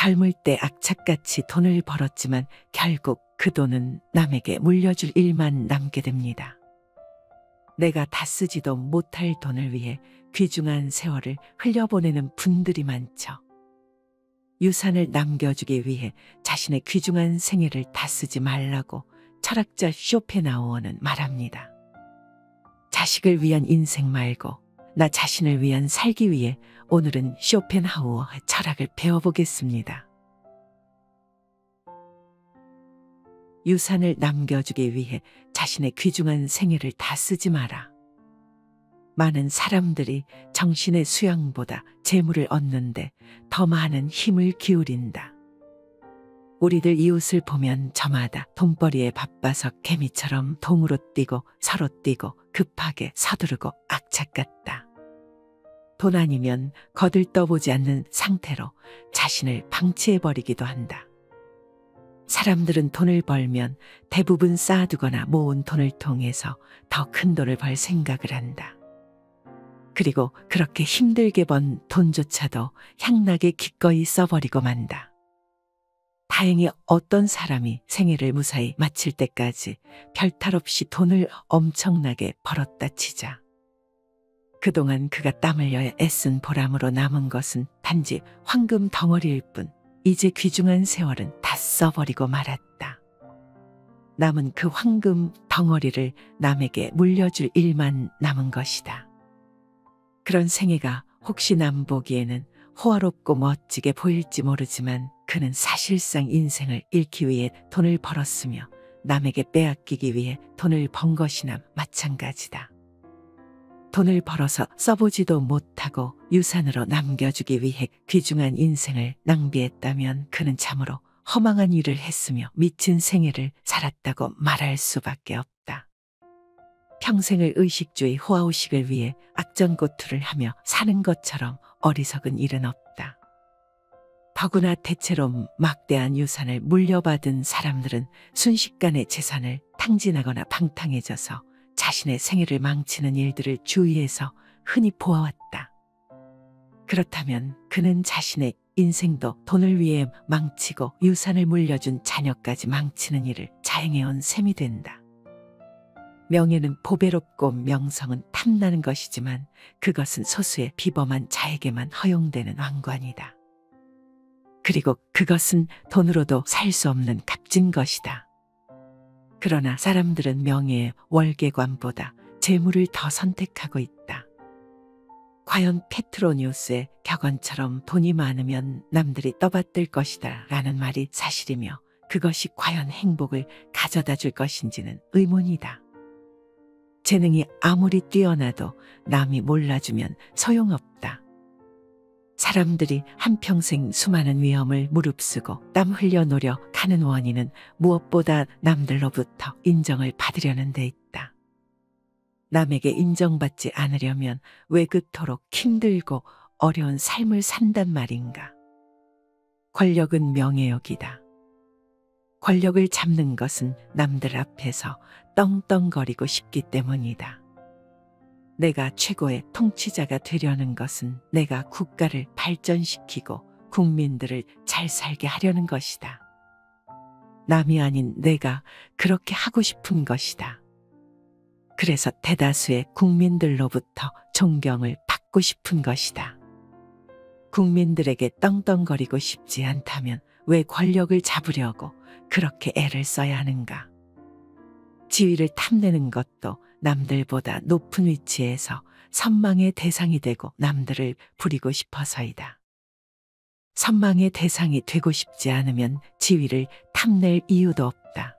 젊을 때 악착같이 돈을 벌었지만 결국 그 돈은 남에게 물려줄 일만 남게 됩니다. 내가 다 쓰지도 못할 돈을 위해 귀중한 세월을 흘려보내는 분들이 많죠. 유산을 남겨주기 위해 자신의 귀중한 생애를 다 쓰지 말라고 철학자 쇼펜하우어는 말합니다. 자식을 위한 인생 말고 나 자신을 위한 살기 위해 오늘은 쇼펜하우어의 철학을 배워보겠습니다. 유산을 남겨주기 위해 자신의 귀중한 생애를 다 쓰지 마라. 많은 사람들이 정신의 수양보다 재물을 얻는데 더 많은 힘을 기울인다. 우리들 이웃을 보면 저마다 돈벌이에 바빠서 개미처럼 동으로 뛰고 서로 뛰고 급하게 서두르고 악착 같다. 돈 아니면 거들떠보지 않는 상태로 자신을 방치해버리기도 한다. 사람들은 돈을 벌면 대부분 쌓아두거나 모은 돈을 통해서 더 큰 돈을 벌 생각을 한다. 그리고 그렇게 힘들게 번 돈조차도 향나게 기꺼이 써버리고 만다. 다행히 어떤 사람이 생애를 무사히 마칠 때까지 별탈 없이 돈을 엄청나게 벌었다 치자. 그동안 그가 땀 흘려 애쓴 보람으로 남은 것은 단지 황금 덩어리일 뿐 이제 귀중한 세월은 다 써버리고 말았다. 남은 그 황금 덩어리를 남에게 물려줄 일만 남은 것이다. 그런 생애가 혹시 남 보기에는 호화롭고 멋지게 보일지 모르지만 그는 사실상 인생을 잃기 위해 돈을 벌었으며 남에게 빼앗기기 위해 돈을 번 것이나 마찬가지다. 돈을 벌어서 써보지도 못하고 유산으로 남겨주기 위해 귀중한 인생을 낭비했다면 그는 참으로 허망한 일을 했으며 미친 생애를 살았다고 말할 수밖에 없다. 평생을 의식주의 호화호식을 위해 악전고투를 하며 사는 것처럼 어리석은 일은 없다. 더구나 대체로 막대한 유산을 물려받은 사람들은 순식간에 재산을 탕진하거나 방탕해져서 자신의 생애를 망치는 일들을 주위에서 흔히 보아왔다. 그렇다면 그는 자신의 인생도 돈을 위해 망치고 유산을 물려준 자녀까지 망치는 일을 자행해온 셈이 된다. 명예는 보배롭고 명성은 탐나는 것이지만 그것은 소수의 비범한 자에게만 허용되는 왕관이다. 그리고 그것은 돈으로도 살 수 없는 값진 것이다. 그러나 사람들은 명예의 월계관보다 재물을 더 선택하고 있다. 과연 페트로니우스의 격언처럼 돈이 많으면 남들이 떠받들 것이다 라는 말이 사실이며 그것이 과연 행복을 가져다 줄 것인지는 의문이다. 재능이 아무리 뛰어나도 남이 몰라주면 소용없다. 사람들이 한평생 수많은 위험을 무릅쓰고 땀 흘려 노력하는 원인은 무엇보다 남들로부터 인정을 받으려는 데 있다. 남에게 인정받지 않으려면 왜 그토록 힘들고 어려운 삶을 산단 말인가. 권력은 명예욕이다. 권력을 잡는 것은 남들 앞에서 떵떵거리고 싶기 때문이다. 내가 최고의 통치자가 되려는 것은 내가 국가를 발전시키고 국민들을 잘 살게 하려는 것이다. 남이 아닌 내가 그렇게 하고 싶은 것이다. 그래서 대다수의 국민들로부터 존경을 받고 싶은 것이다. 국민들에게 떵떵거리고 싶지 않다면 왜 권력을 잡으려고 그렇게 애를 써야 하는가? 지위를 탐내는 것도 남들보다 높은 위치에서 선망의 대상이 되고 남들을 부리고 싶어서이다. 선망의 대상이 되고 싶지 않으면 지위를 탐낼 이유도 없다.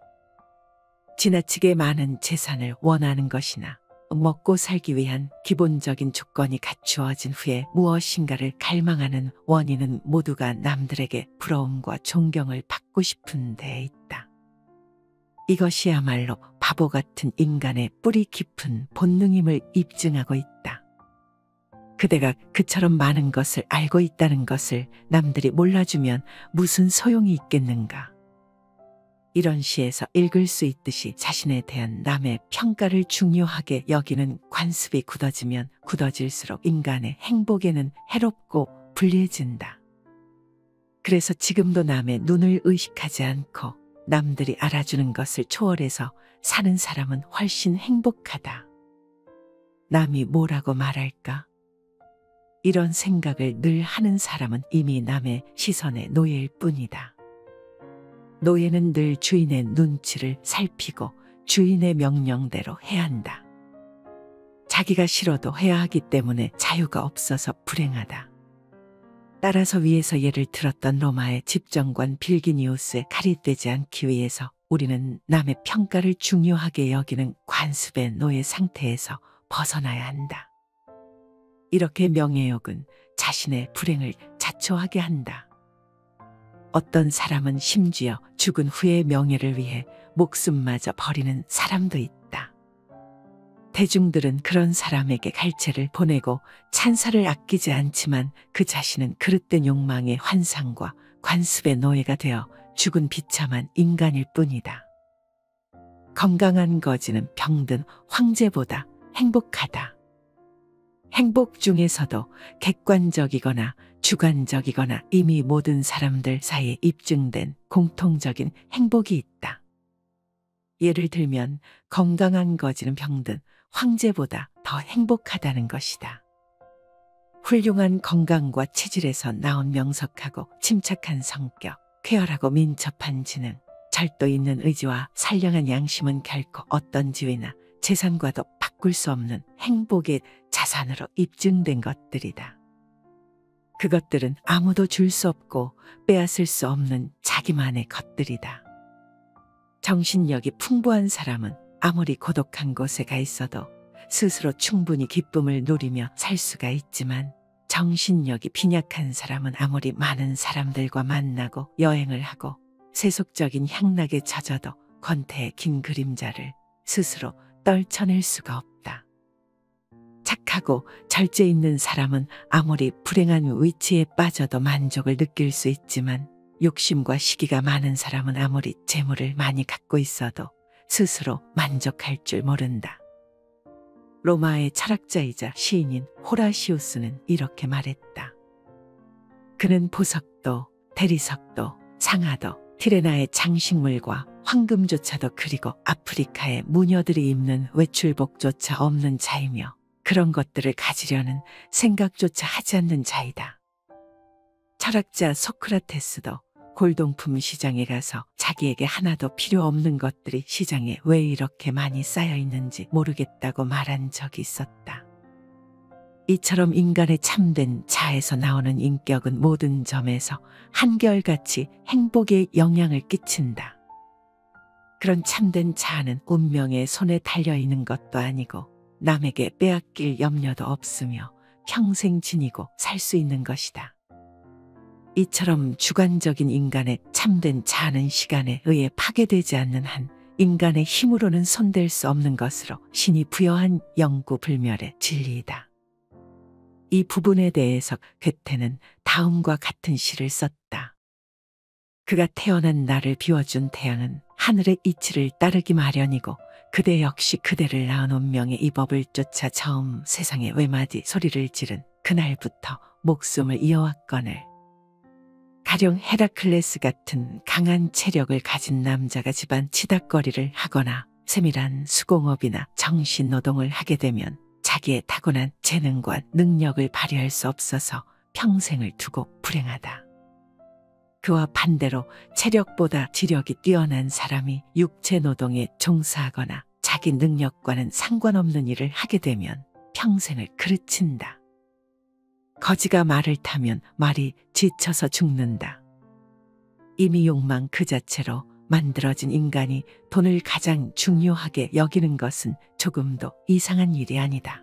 지나치게 많은 재산을 원하는 것이나 먹고 살기 위한 기본적인 조건이 갖추어진 후에 무엇인가를 갈망하는 원인은 모두가 남들에게 부러움과 존경을 받고 싶은 데에 있다. 이것이야말로 바보 같은 인간의 뿌리 깊은 본능임을 입증하고 있다. 그대가 그처럼 많은 것을 알고 있다는 것을 남들이 몰라주면 무슨 소용이 있겠는가. 이런 시에서 읽을 수 있듯이 자신에 대한 남의 평가를 중요하게 여기는 관습이 굳어지면 굳어질수록 인간의 행복에는 해롭고 불리해진다. 그래서 지금도 남의 눈을 의식하지 않고 남들이 알아주는 것을 초월해서 사는 사람은 훨씬 행복하다. 남이 뭐라고 말할까? 이런 생각을 늘 하는 사람은 이미 남의 시선의 노예일 뿐이다. 노예는 늘 주인의 눈치를 살피고 주인의 명령대로 해야 한다. 자기가 싫어도 해야 하기 때문에 자유가 없어서 불행하다. 따라서 위에서 예를 들었던 로마의 집정관 빌기니우스에 가리되지 않기 위해서 우리는 남의 평가를 중요하게 여기는 관습의 노예 상태에서 벗어나야 한다. 이렇게 명예욕은 자신의 불행을 자초하게 한다. 어떤 사람은 심지어 죽은 후의 명예를 위해 목숨마저 버리는 사람도 있다. 대중들은 그런 사람에게 갈채를 보내고 찬사를 아끼지 않지만 그 자신은 그릇된 욕망의 환상과 관습의 노예가 되어 죽은 비참한 인간일 뿐이다. 건강한 거지는 병든 황제보다 행복하다. 행복 중에서도 객관적이거나 주관적이거나 이미 모든 사람들 사이에 입증된 공통적인 행복이 있다. 예를 들면 건강한 거지는 병든 황제보다 더 행복하다는 것이다. 훌륭한 건강과 체질에서 나온 명석하고 침착한 성격, 쾌활하고 민첩한 지능, 절도 있는 의지와 선량한 양심은 결코 어떤 지위나 재산과도 바꿀 수 없는 행복의 자산으로 입증된 것들이다. 그것들은 아무도 줄 수 없고 빼앗을 수 없는 자기만의 것들이다. 정신력이 풍부한 사람은 아무리 고독한 곳에 가 있어도 스스로 충분히 기쁨을 누리며 살 수가 있지만 정신력이 빈약한 사람은 아무리 많은 사람들과 만나고 여행을 하고 세속적인 향락에 젖어도 권태의 긴 그림자를 스스로 떨쳐낼 수가 없다. 착하고 절제 있는 사람은 아무리 불행한 위치에 빠져도 만족을 느낄 수 있지만 욕심과 시기가 많은 사람은 아무리 재물을 많이 갖고 있어도 스스로 만족할 줄 모른다. 로마의 철학자이자 시인인 호라시우스는 이렇게 말했다. 그는 보석도, 대리석도, 상아도, 티레나의 장식물과 황금조차도 그리고 아프리카의 무녀들이 입는 외출복조차 없는 자이며 그런 것들을 가지려는 생각조차 하지 않는 자이다. 철학자 소크라테스도 골동품 시장에 가서 자기에게 하나도 필요 없는 것들이 시장에 왜 이렇게 많이 쌓여 있는지 모르겠다고 말한 적이 있었다. 이처럼 인간의 참된 자에서 나오는 인격은 모든 점에서 한결같이 행복에 영향을 끼친다. 그런 참된 자아는 운명의 손에 달려있는 것도 아니고 남에게 빼앗길 염려도 없으며 평생 지니고 살 수 있는 것이다. 이처럼 주관적인 인간의 참된 자아는 시간에 의해 파괴되지 않는 한 인간의 힘으로는 손댈 수 없는 것으로 신이 부여한 영구불멸의 진리이다. 이 부분에 대해서 괴테는 다음과 같은 시를 썼다. 그가 태어난 나를 비워준 태양은 하늘의 이치를 따르기 마련이고 그대 역시 그대를 낳은 운명의 이 법을 쫓아 처음 세상에 외마디 소리를 지른 그날부터 목숨을 이어왔거늘 가령 헤라클레스 같은 강한 체력을 가진 남자가 집안 치닥거리를 하거나 세밀한 수공업이나 정신노동을 하게 되면 자기의 타고난 재능과 능력을 발휘할 수 없어서 평생을 두고 불행하다. 그와 반대로 체력보다 지력이 뛰어난 사람이 육체 노동에 종사하거나 자기 능력과는 상관없는 일을 하게 되면 평생을 그르친다. 거지가 말을 타면 말이 지쳐서 죽는다. 이미 욕망 그 자체로 만들어진 인간이 돈을 가장 중요하게 여기는 것은 조금도 이상한 일이 아니다.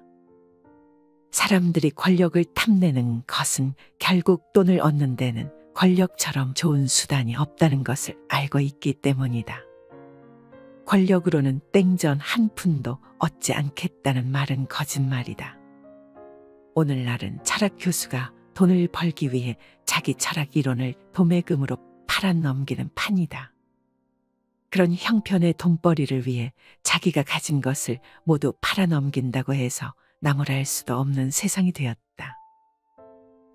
사람들이 권력을 탐내는 것은 결국 돈을 얻는 데는 권력처럼 좋은 수단이 없다는 것을 알고 있기 때문이다. 권력으로는 땡전 한 푼도 얻지 않겠다는 말은 거짓말이다. 오늘날은 철학 교수가 돈을 벌기 위해 자기 철학 이론을 도매금으로 팔아넘기는 판이다. 그런 형편의 돈벌이를 위해 자기가 가진 것을 모두 팔아넘긴다고 해서 나무랄 수도 없는 세상이 되었다.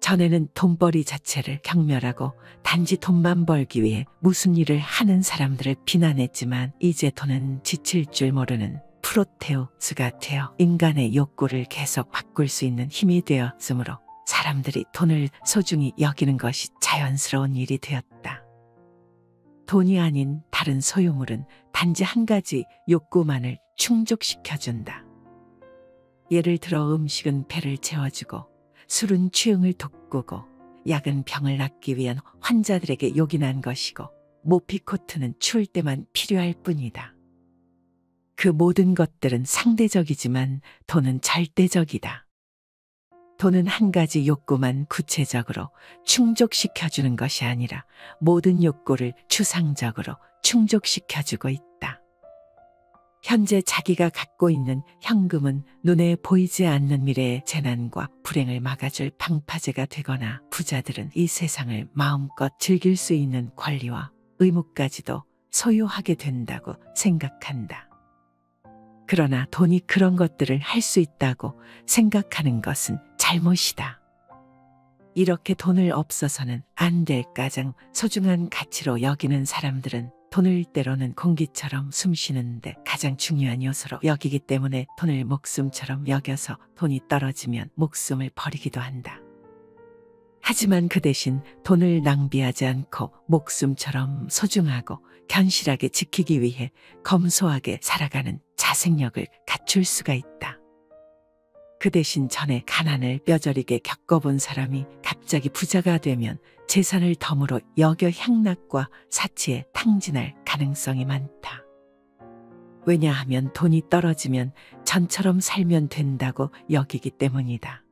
전에는 돈벌이 자체를 경멸하고 단지 돈만 벌기 위해 무슨 일을 하는 사람들을 비난했지만 이제 돈은 지칠 줄 모르는 프로테우스가 되어 인간의 욕구를 계속 바꿀 수 있는 힘이 되었으므로 사람들이 돈을 소중히 여기는 것이 자연스러운 일이 되었다. 돈이 아닌 다른 소유물은 단지 한 가지 욕구만을 충족시켜준다. 예를 들어 음식은 배를 채워주고 술은 취흥을 돋구고 약은 병을 낫기 위한 환자들에게 요긴한 것이고 모피코트는 추울 때만 필요할 뿐이다. 그 모든 것들은 상대적이지만 돈은 절대적이다. 돈은 한 가지 욕구만 구체적으로 충족시켜주는 것이 아니라 모든 욕구를 추상적으로 충족시켜주고 있다. 현재 자기가 갖고 있는 현금은 눈에 보이지 않는 미래의 재난과 불행을 막아줄 방파제가 되거나 부자들은 이 세상을 마음껏 즐길 수 있는 권리와 의무까지도 소유하게 된다고 생각한다. 그러나 돈이 그런 것들을 할 수 있다고 생각하는 것은 잘못이다. 이렇게 돈을 없어서는 안 될 가장 소중한 가치로 여기는 사람들은 돈을 때로는 공기처럼 숨쉬는데 가장 중요한 요소로 여기기 때문에 돈을 목숨처럼 여겨서 돈이 떨어지면 목숨을 버리기도 한다. 하지만 그 대신 돈을 낭비하지 않고 목숨처럼 소중하고 견실하게 지키기 위해 검소하게 살아가는 자생력을 갖출 수가 있다. 그 대신 전에 가난을 뼈저리게 겪어본 사람이 갑자기 부자가 되면 재산을 덤으로 여겨 향락과 사치에 탕진할 가능성이 많다. 왜냐하면 돈이 떨어지면 전처럼 살면 된다고 여기기 때문이다.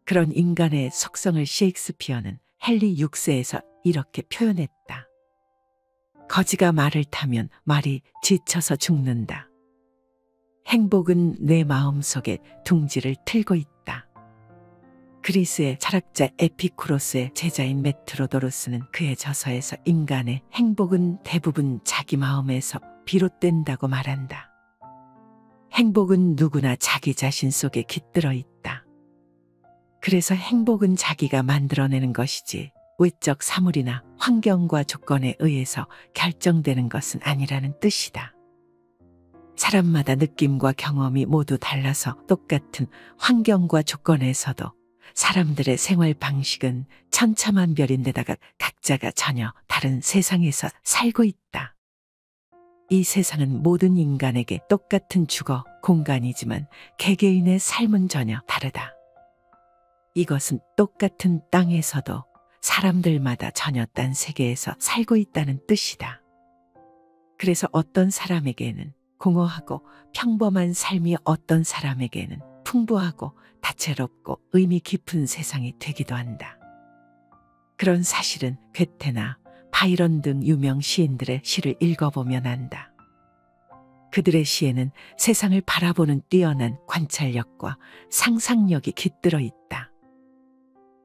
그런 인간의 속성을 셰익스피어는 헨리 6세에서 이렇게 표현했다. 거지가 말을 타면 말이 지쳐서 죽는다. 행복은 내 마음속에 둥지를 틀고 있다. 그리스의 철학자 에피쿠로스의 제자인 메트로도로스는 그의 저서에서 인간의 행복은 대부분 자기 마음에서 비롯된다고 말한다. 행복은 누구나 자기 자신 속에 깃들어 있다. 그래서 행복은 자기가 만들어내는 것이지 외적 사물이나 환경과 조건에 의해서 결정되는 것은 아니라는 뜻이다. 사람마다 느낌과 경험이 모두 달라서 똑같은 환경과 조건에서도 사람들의 생활 방식은 천차만별인데다가 각자가 전혀 다른 세상에서 살고 있다. 이 세상은 모든 인간에게 똑같은 주거 공간이지만 개개인의 삶은 전혀 다르다. 이것은 똑같은 땅에서도 사람들마다 전혀 딴 세계에서 살고 있다는 뜻이다. 그래서 어떤 사람에게는 공허하고 평범한 삶이 어떤 사람에게는 풍부하고 다채롭고 의미 깊은 세상이 되기도 한다. 그런 사실은 괴테나 바이런 등 유명 시인들의 시를 읽어보면 안다. 그들의 시에는 세상을 바라보는 뛰어난 관찰력과 상상력이 깃들어 있다.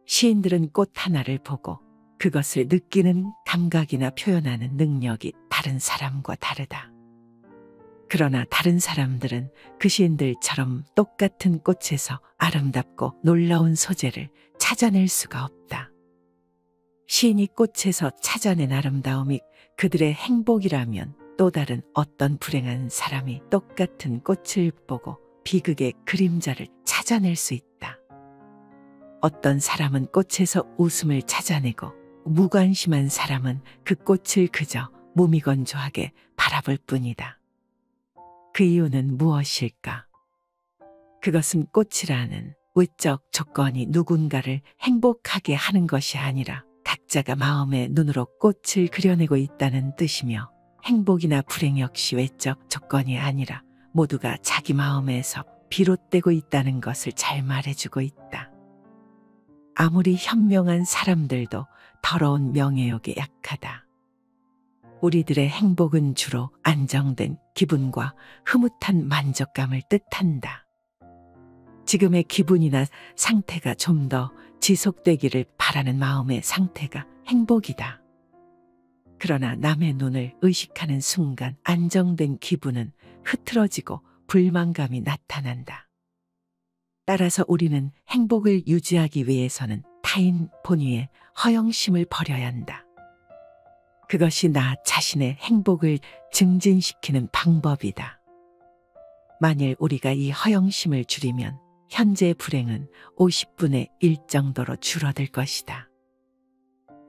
시인들은 꽃 하나를 보고 그것을 느끼는 감각이나 표현하는 능력이 다른 사람과 다르다. 그러나 다른 사람들은 그 시인들처럼 똑같은 꽃에서 아름답고 놀라운 소재를 찾아낼 수가 없다. 시인이 꽃에서 찾아낸 아름다움이 그들의 행복이라면 또 다른 어떤 불행한 사람이 똑같은 꽃을 보고 비극의 그림자를 찾아낼 수 있다. 어떤 사람은 꽃에서 웃음을 찾아내고 무관심한 사람은 그 꽃을 그저 무미건조하게 바라볼 뿐이다. 그 이유는 무엇일까? 그것은 꽃이라는 외적 조건이 누군가를 행복하게 하는 것이 아니라 각자가 마음의 눈으로 꽃을 그려내고 있다는 뜻이며 행복이나 불행 역시 외적 조건이 아니라 모두가 자기 마음에서 비롯되고 있다는 것을 잘 말해주고 있다. 아무리 현명한 사람들도 더러운 명예욕에 약하다. 우리들의 행복은 주로 안정된 기분과 흐뭇한 만족감을 뜻한다. 지금의 기분이나 상태가 좀 더 지속되기를 바라는 마음의 상태가 행복이다. 그러나 남의 눈을 의식하는 순간 안정된 기분은 흐트러지고 불만감이 나타난다. 따라서 우리는 행복을 유지하기 위해서는 타인 본위의 허영심을 버려야 한다. 그것이 나 자신의 행복을 증진시키는 방법이다. 만일 우리가 이 허영심을 줄이면 현재의 불행은 50분의 1 정도로 줄어들 것이다.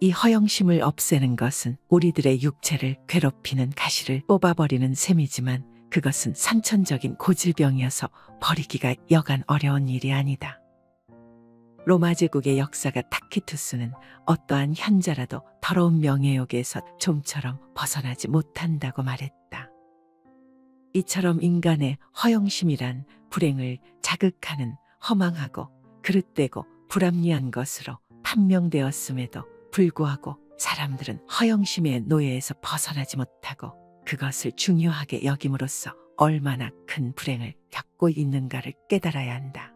이 허영심을 없애는 것은 우리들의 육체를 괴롭히는 가시를 뽑아버리는 셈이지만 그것은 선천적인 고질병이어서 버리기가 여간 어려운 일이 아니다. 로마 제국의 역사가 타키투스는 어떠한 현자라도 더러운 명예욕에서 좀처럼 벗어나지 못한다고 말했다. 이처럼 인간의 허영심이란 불행을 자극하는 허망하고 그릇되고 불합리한 것으로 판명되었음에도 불구하고 사람들은 허영심의 노예에서 벗어나지 못하고 그것을 중요하게 여김으로써 얼마나 큰 불행을 겪고 있는가를 깨달아야 한다.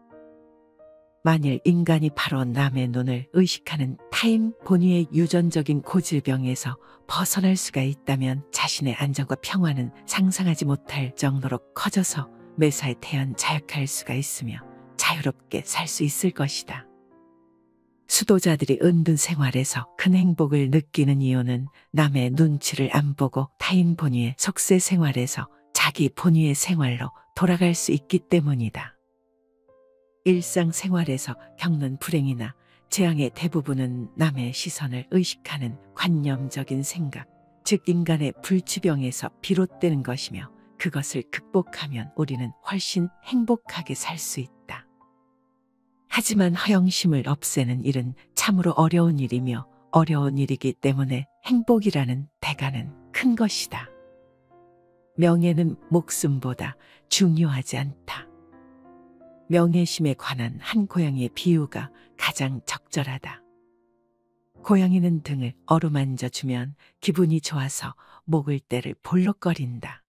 만일 인간이 바로 남의 눈을 의식하는 타인 본위의 유전적인 고질병에서 벗어날 수가 있다면 자신의 안정과 평화는 상상하지 못할 정도로 커져서 매사에 태연 자역할 수가 있으며 자유롭게 살 수 있을 것이다. 수도자들이 은둔 생활에서 큰 행복을 느끼는 이유는 남의 눈치를 안 보고 타인 본위의 속세 생활에서 자기 본위의 생활로 돌아갈 수 있기 때문이다. 일상생활에서 겪는 불행이나 재앙의 대부분은 남의 시선을 의식하는 관념적인 생각, 즉 인간의 불치병에서 비롯되는 것이며 그것을 극복하면 우리는 훨씬 행복하게 살 수 있다. 하지만 허영심을 없애는 일은 참으로 어려운 일이며 어려운 일이기 때문에 행복이라는 대가는 큰 것이다. 명예는 목숨보다 중요하지 않다. 명예심에 관한 한 고양이의 비유가 가장 적절하다. 고양이는 등을 어루만져 주면 기분이 좋아서 목을 떼를 볼록거린다.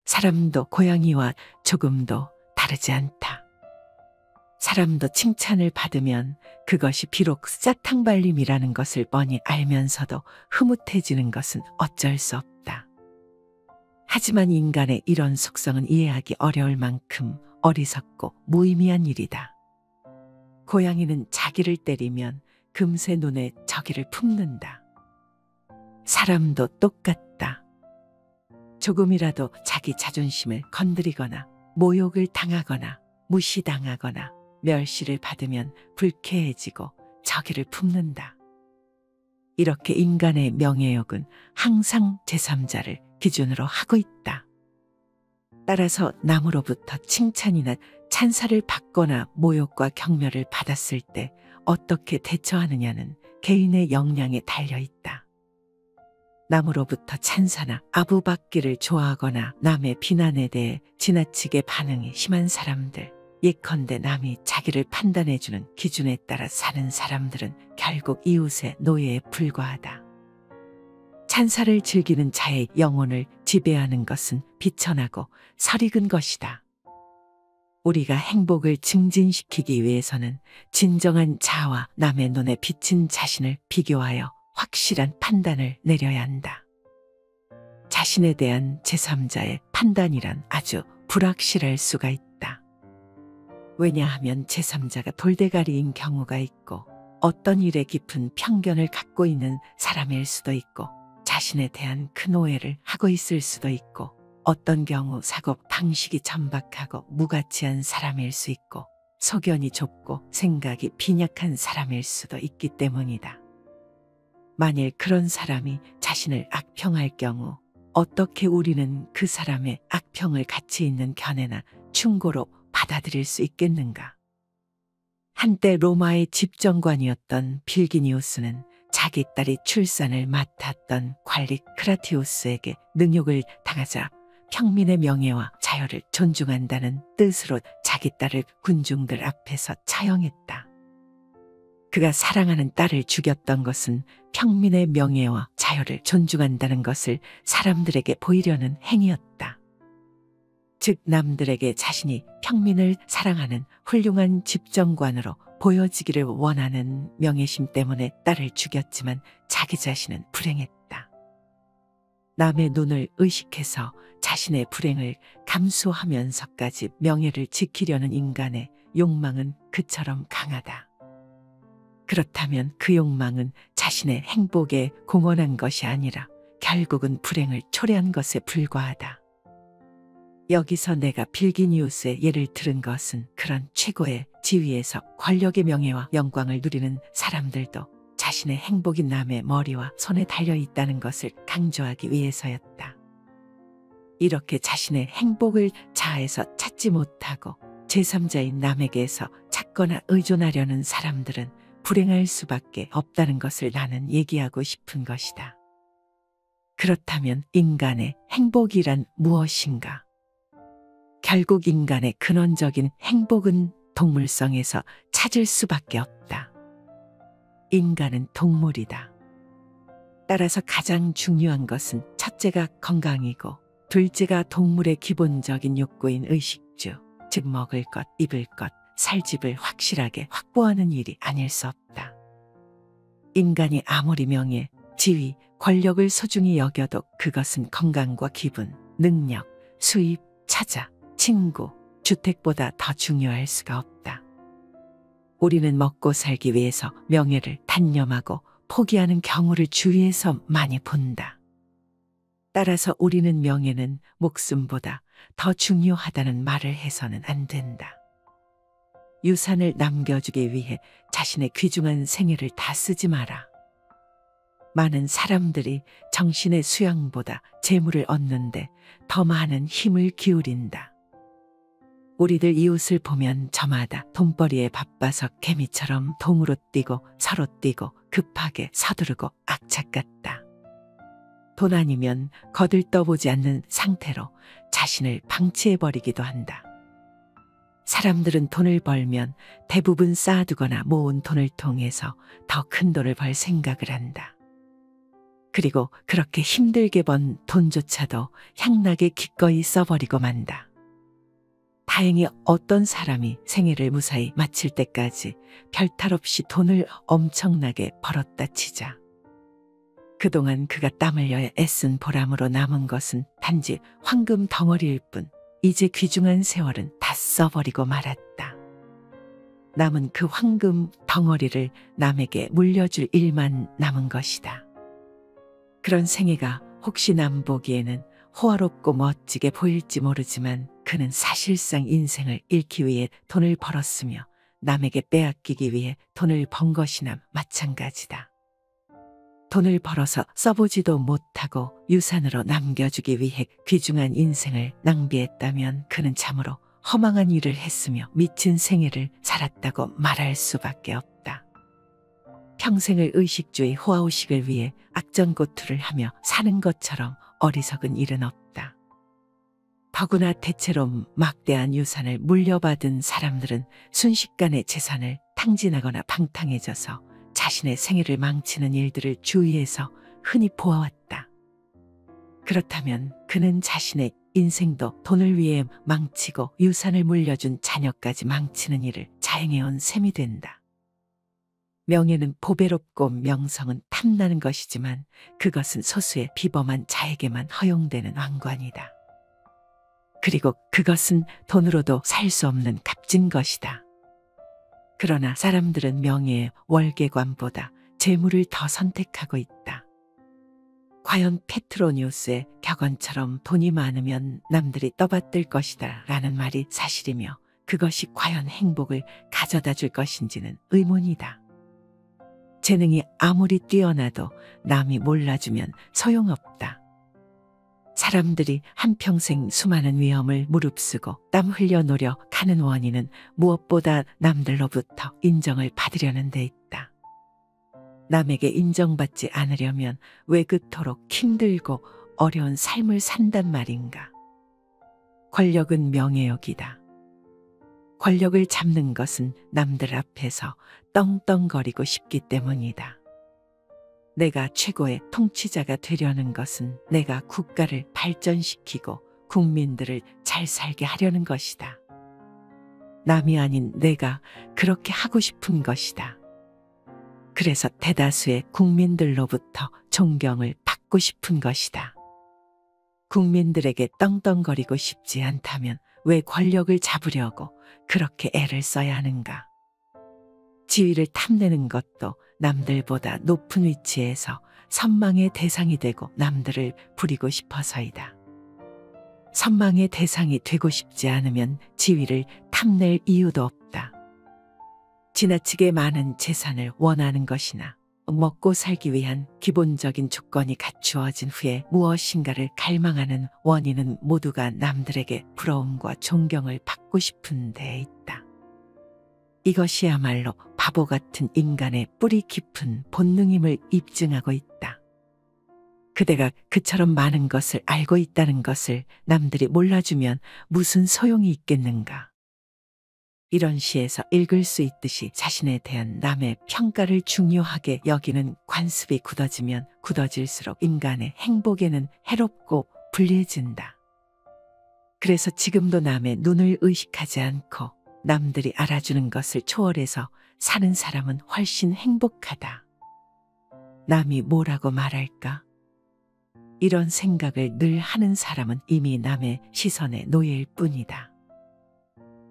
사람도 고양이와 조금도 다르지 않다. 사람도 칭찬을 받으면 그것이 비록 사탕발림이라는 것을 뻔히 알면서도 흐뭇해지는 것은 어쩔 수 없다. 하지만 인간의 이런 속성은 이해하기 어려울 만큼 어리석고 무의미한 일이다. 고양이는 자기를 때리면 금세 눈에 저기를 품는다. 사람도 똑같다. 조금이라도 자기 자존심을 건드리거나 모욕을 당하거나 무시당하거나 멸시를 받으면 불쾌해지고 저기를 품는다. 이렇게 인간의 명예욕은 항상 제3자를 기준으로 하고 있다. 따라서 남으로부터 칭찬이나 찬사를 받거나 모욕과 경멸을 받았을 때 어떻게 대처하느냐는 개인의 역량에 달려 있다. 남으로부터 찬사나 아부받기를 좋아하거나 남의 비난에 대해 지나치게 반응이 심한 사람들, 예컨대 남이 자기를 판단해주는 기준에 따라 사는 사람들은 결국 이웃의 노예에 불과하다. 찬사를 즐기는 자의 영혼을 지배하는 것은 비천하고 설익은 것이다. 우리가 행복을 증진시키기 위해서는 진정한 자아와 남의 눈에 비친 자신을 비교하여 확실한 판단을 내려야 한다. 자신에 대한 제3자의 판단이란 아주 불확실할 수가 있다. 왜냐하면 제3자가 돌대가리인 경우가 있고 어떤 일에 깊은 편견을 갖고 있는 사람일 수도 있고 자신에 대한 큰 오해를 하고 있을 수도 있고 어떤 경우 사고 방식이 천박하고 무가치한 사람일 수 있고 소견이 좁고 생각이 빈약한 사람일 수도 있기 때문이다. 만일 그런 사람이 자신을 악평할 경우 어떻게 우리는 그 사람의 악평을 가치 있는 견해나 충고로 받아들일 수 있겠는가? 한때 로마의 집정관이었던 빌기니우스는 자기 딸이 출산을 맡았던 관리 크라티우스에게 능욕을 당하자 평민의 명예와 자유를 존중한다는 뜻으로 자기 딸을 군중들 앞에서 차용했다. 그가 사랑하는 딸을 죽였던 것은 평민의 명예와 자유를 존중한다는 것을 사람들에게 보이려는 행위였다. 즉 남들에게 자신이 평민을 사랑하는 훌륭한 집정관으로 보여지기를 원하는 명예심 때문에 딸을 죽였지만 자기 자신은 불행했다. 남의 눈을 의식해서 자신의 불행을 감수하면서까지 명예를 지키려는 인간의 욕망은 그처럼 강하다. 그렇다면 그 욕망은 자신의 행복에 공헌한 것이 아니라 결국은 불행을 초래한 것에 불과하다. 여기서 내가 빌기니우스의 예를 들은 것은 그런 최고의 지위에서 권력의 명예와 영광을 누리는 사람들도 자신의 행복이 남의 머리와 손에 달려 있다는 것을 강조하기 위해서였다. 이렇게 자신의 행복을 자아에서 찾지 못하고 제3자인 남에게서 찾거나 의존하려는 사람들은 불행할 수밖에 없다는 것을 나는 얘기하고 싶은 것이다. 그렇다면 인간의 행복이란 무엇인가? 결국 인간의 근원적인 행복은 동물성에서 찾을 수밖에 없다. 인간은 동물이다. 따라서 가장 중요한 것은 첫째가 건강이고 둘째가 동물의 기본적인 욕구인 의식주, 즉 먹을 것, 입을 것, 살 집을 확실하게 확보하는 일이 아닐 수 없다. 인간이 아무리 명예, 지위, 권력을 소중히 여겨도 그것은 건강과 기분, 능력, 수입, 처자, 친구, 주택보다 더 중요할 수가 없다. 우리는 먹고 살기 위해서 명예를 단념하고 포기하는 경우를 주위에서 많이 본다. 따라서 우리는 명예는 목숨보다 더 중요하다는 말을 해서는 안 된다. 유산을 남겨주기 위해 자신의 귀중한 생애를 다 쓰지 마라. 많은 사람들이 정신의 수양보다 재물을 얻는데 더 많은 힘을 기울인다. 우리들 이웃을 보면 저마다 돈벌이에 바빠서 개미처럼 동으로 뛰고 서로 뛰고 급하게 서두르고 악착 같다. 돈 아니면 거들떠보지 않는 상태로 자신을 방치해버리기도 한다. 사람들은 돈을 벌면 대부분 쌓아두거나 모은 돈을 통해서 더 큰 돈을 벌 생각을 한다. 그리고 그렇게 힘들게 번 돈조차도 향나게 기꺼이 써버리고 만다. 다행히 어떤 사람이 생애를 무사히 마칠 때까지 별탈 없이 돈을 엄청나게 벌었다 치자. 그동안 그가 땀 흘려 애쓴 보람으로 남은 것은 단지 황금 덩어리일 뿐 이제 귀중한 세월은 다 써버리고 말았다. 남은 그 황금 덩어리를 남에게 물려줄 일만 남은 것이다. 그런 생애가 혹시 남 보기에는 호화롭고 멋지게 보일지 모르지만 그는 사실상 인생을 잃기 위해 돈을 벌었으며 남에게 빼앗기기 위해 돈을 번 것이나 마찬가지다. 돈을 벌어서 써보지도 못하고 유산으로 남겨주기 위해 귀중한 인생을 낭비했다면 그는 참으로 허망한 일을 했으며 미친 생애를 살았다고 말할 수밖에 없다. 평생을 의식주의 호화호식을 위해 악전고투를 하며 사는 것처럼 어리석은 일은 없다. 더구나 대체로 막대한 유산을 물려받은 사람들은 순식간에 재산을 탕진하거나 방탕해져서 자신의 생애를 망치는 일들을 주위에서 흔히 보아왔다. 그렇다면 그는 자신의 인생도 돈을 위해 망치고 유산을 물려준 자녀까지 망치는 일을 자행해온 셈이 된다. 명예는 보배롭고 명성은 탐나는 것이지만 그것은 소수의 비범한 자에게만 허용되는 왕관이다. 그리고 그것은 돈으로도 살 수 없는 값진 것이다. 그러나 사람들은 명예의 월계관보다 재물을 더 선택하고 있다. 과연 페트로니우스의 격언처럼 돈이 많으면 남들이 떠받들 것이다 라는 말이 사실이며 그것이 과연 행복을 가져다 줄 것인지는 의문이다. 재능이 아무리 뛰어나도 남이 몰라주면 소용없다. 사람들이 한평생 수많은 위험을 무릅쓰고 땀 흘려 노력하는 원인은 무엇보다 남들로부터 인정을 받으려는 데 있다. 남에게 인정받지 않으려면 왜 그토록 힘들고 어려운 삶을 산단 말인가. 권력은 명예욕이다. 권력을 잡는 것은 남들 앞에서 떵떵거리고 싶기 때문이다. 내가 최고의 통치자가 되려는 것은 내가 국가를 발전시키고 국민들을 잘 살게 하려는 것이다. 남이 아닌 내가 그렇게 하고 싶은 것이다. 그래서 대다수의 국민들로부터 존경을 받고 싶은 것이다. 국민들에게 떵떵거리고 싶지 않다면 왜 권력을 잡으려고 그렇게 애를 써야 하는가? 지위를 탐내는 것도 남들보다 높은 위치에서 선망의 대상이 되고 남들을 부리고 싶어서이다. 선망의 대상이 되고 싶지 않으면 지위를 탐낼 이유도 없다. 지나치게 많은 재산을 원하는 것이나 먹고 살기 위한 기본적인 조건이 갖추어진 후에 무엇인가를 갈망하는 원인은 모두가 남들에게 부러움과 존경을 받고 싶은 데에 있다. 이것이야말로 바보 같은 인간의 뿌리 깊은 본능임을 입증하고 있다. 그대가 그처럼 많은 것을 알고 있다는 것을 남들이 몰라주면 무슨 소용이 있겠는가. 이런 시에서 읽을 수 있듯이 자신에 대한 남의 평가를 중요하게 여기는 관습이 굳어지면 굳어질수록 인간의 행복에는 해롭고 불리해진다. 그래서 지금도 남의 눈을 의식하지 않고 남들이 알아주는 것을 초월해서 사는 사람은 훨씬 행복하다. 남이 뭐라고 말할까? 이런 생각을 늘 하는 사람은 이미 남의 시선의 노예일 뿐이다.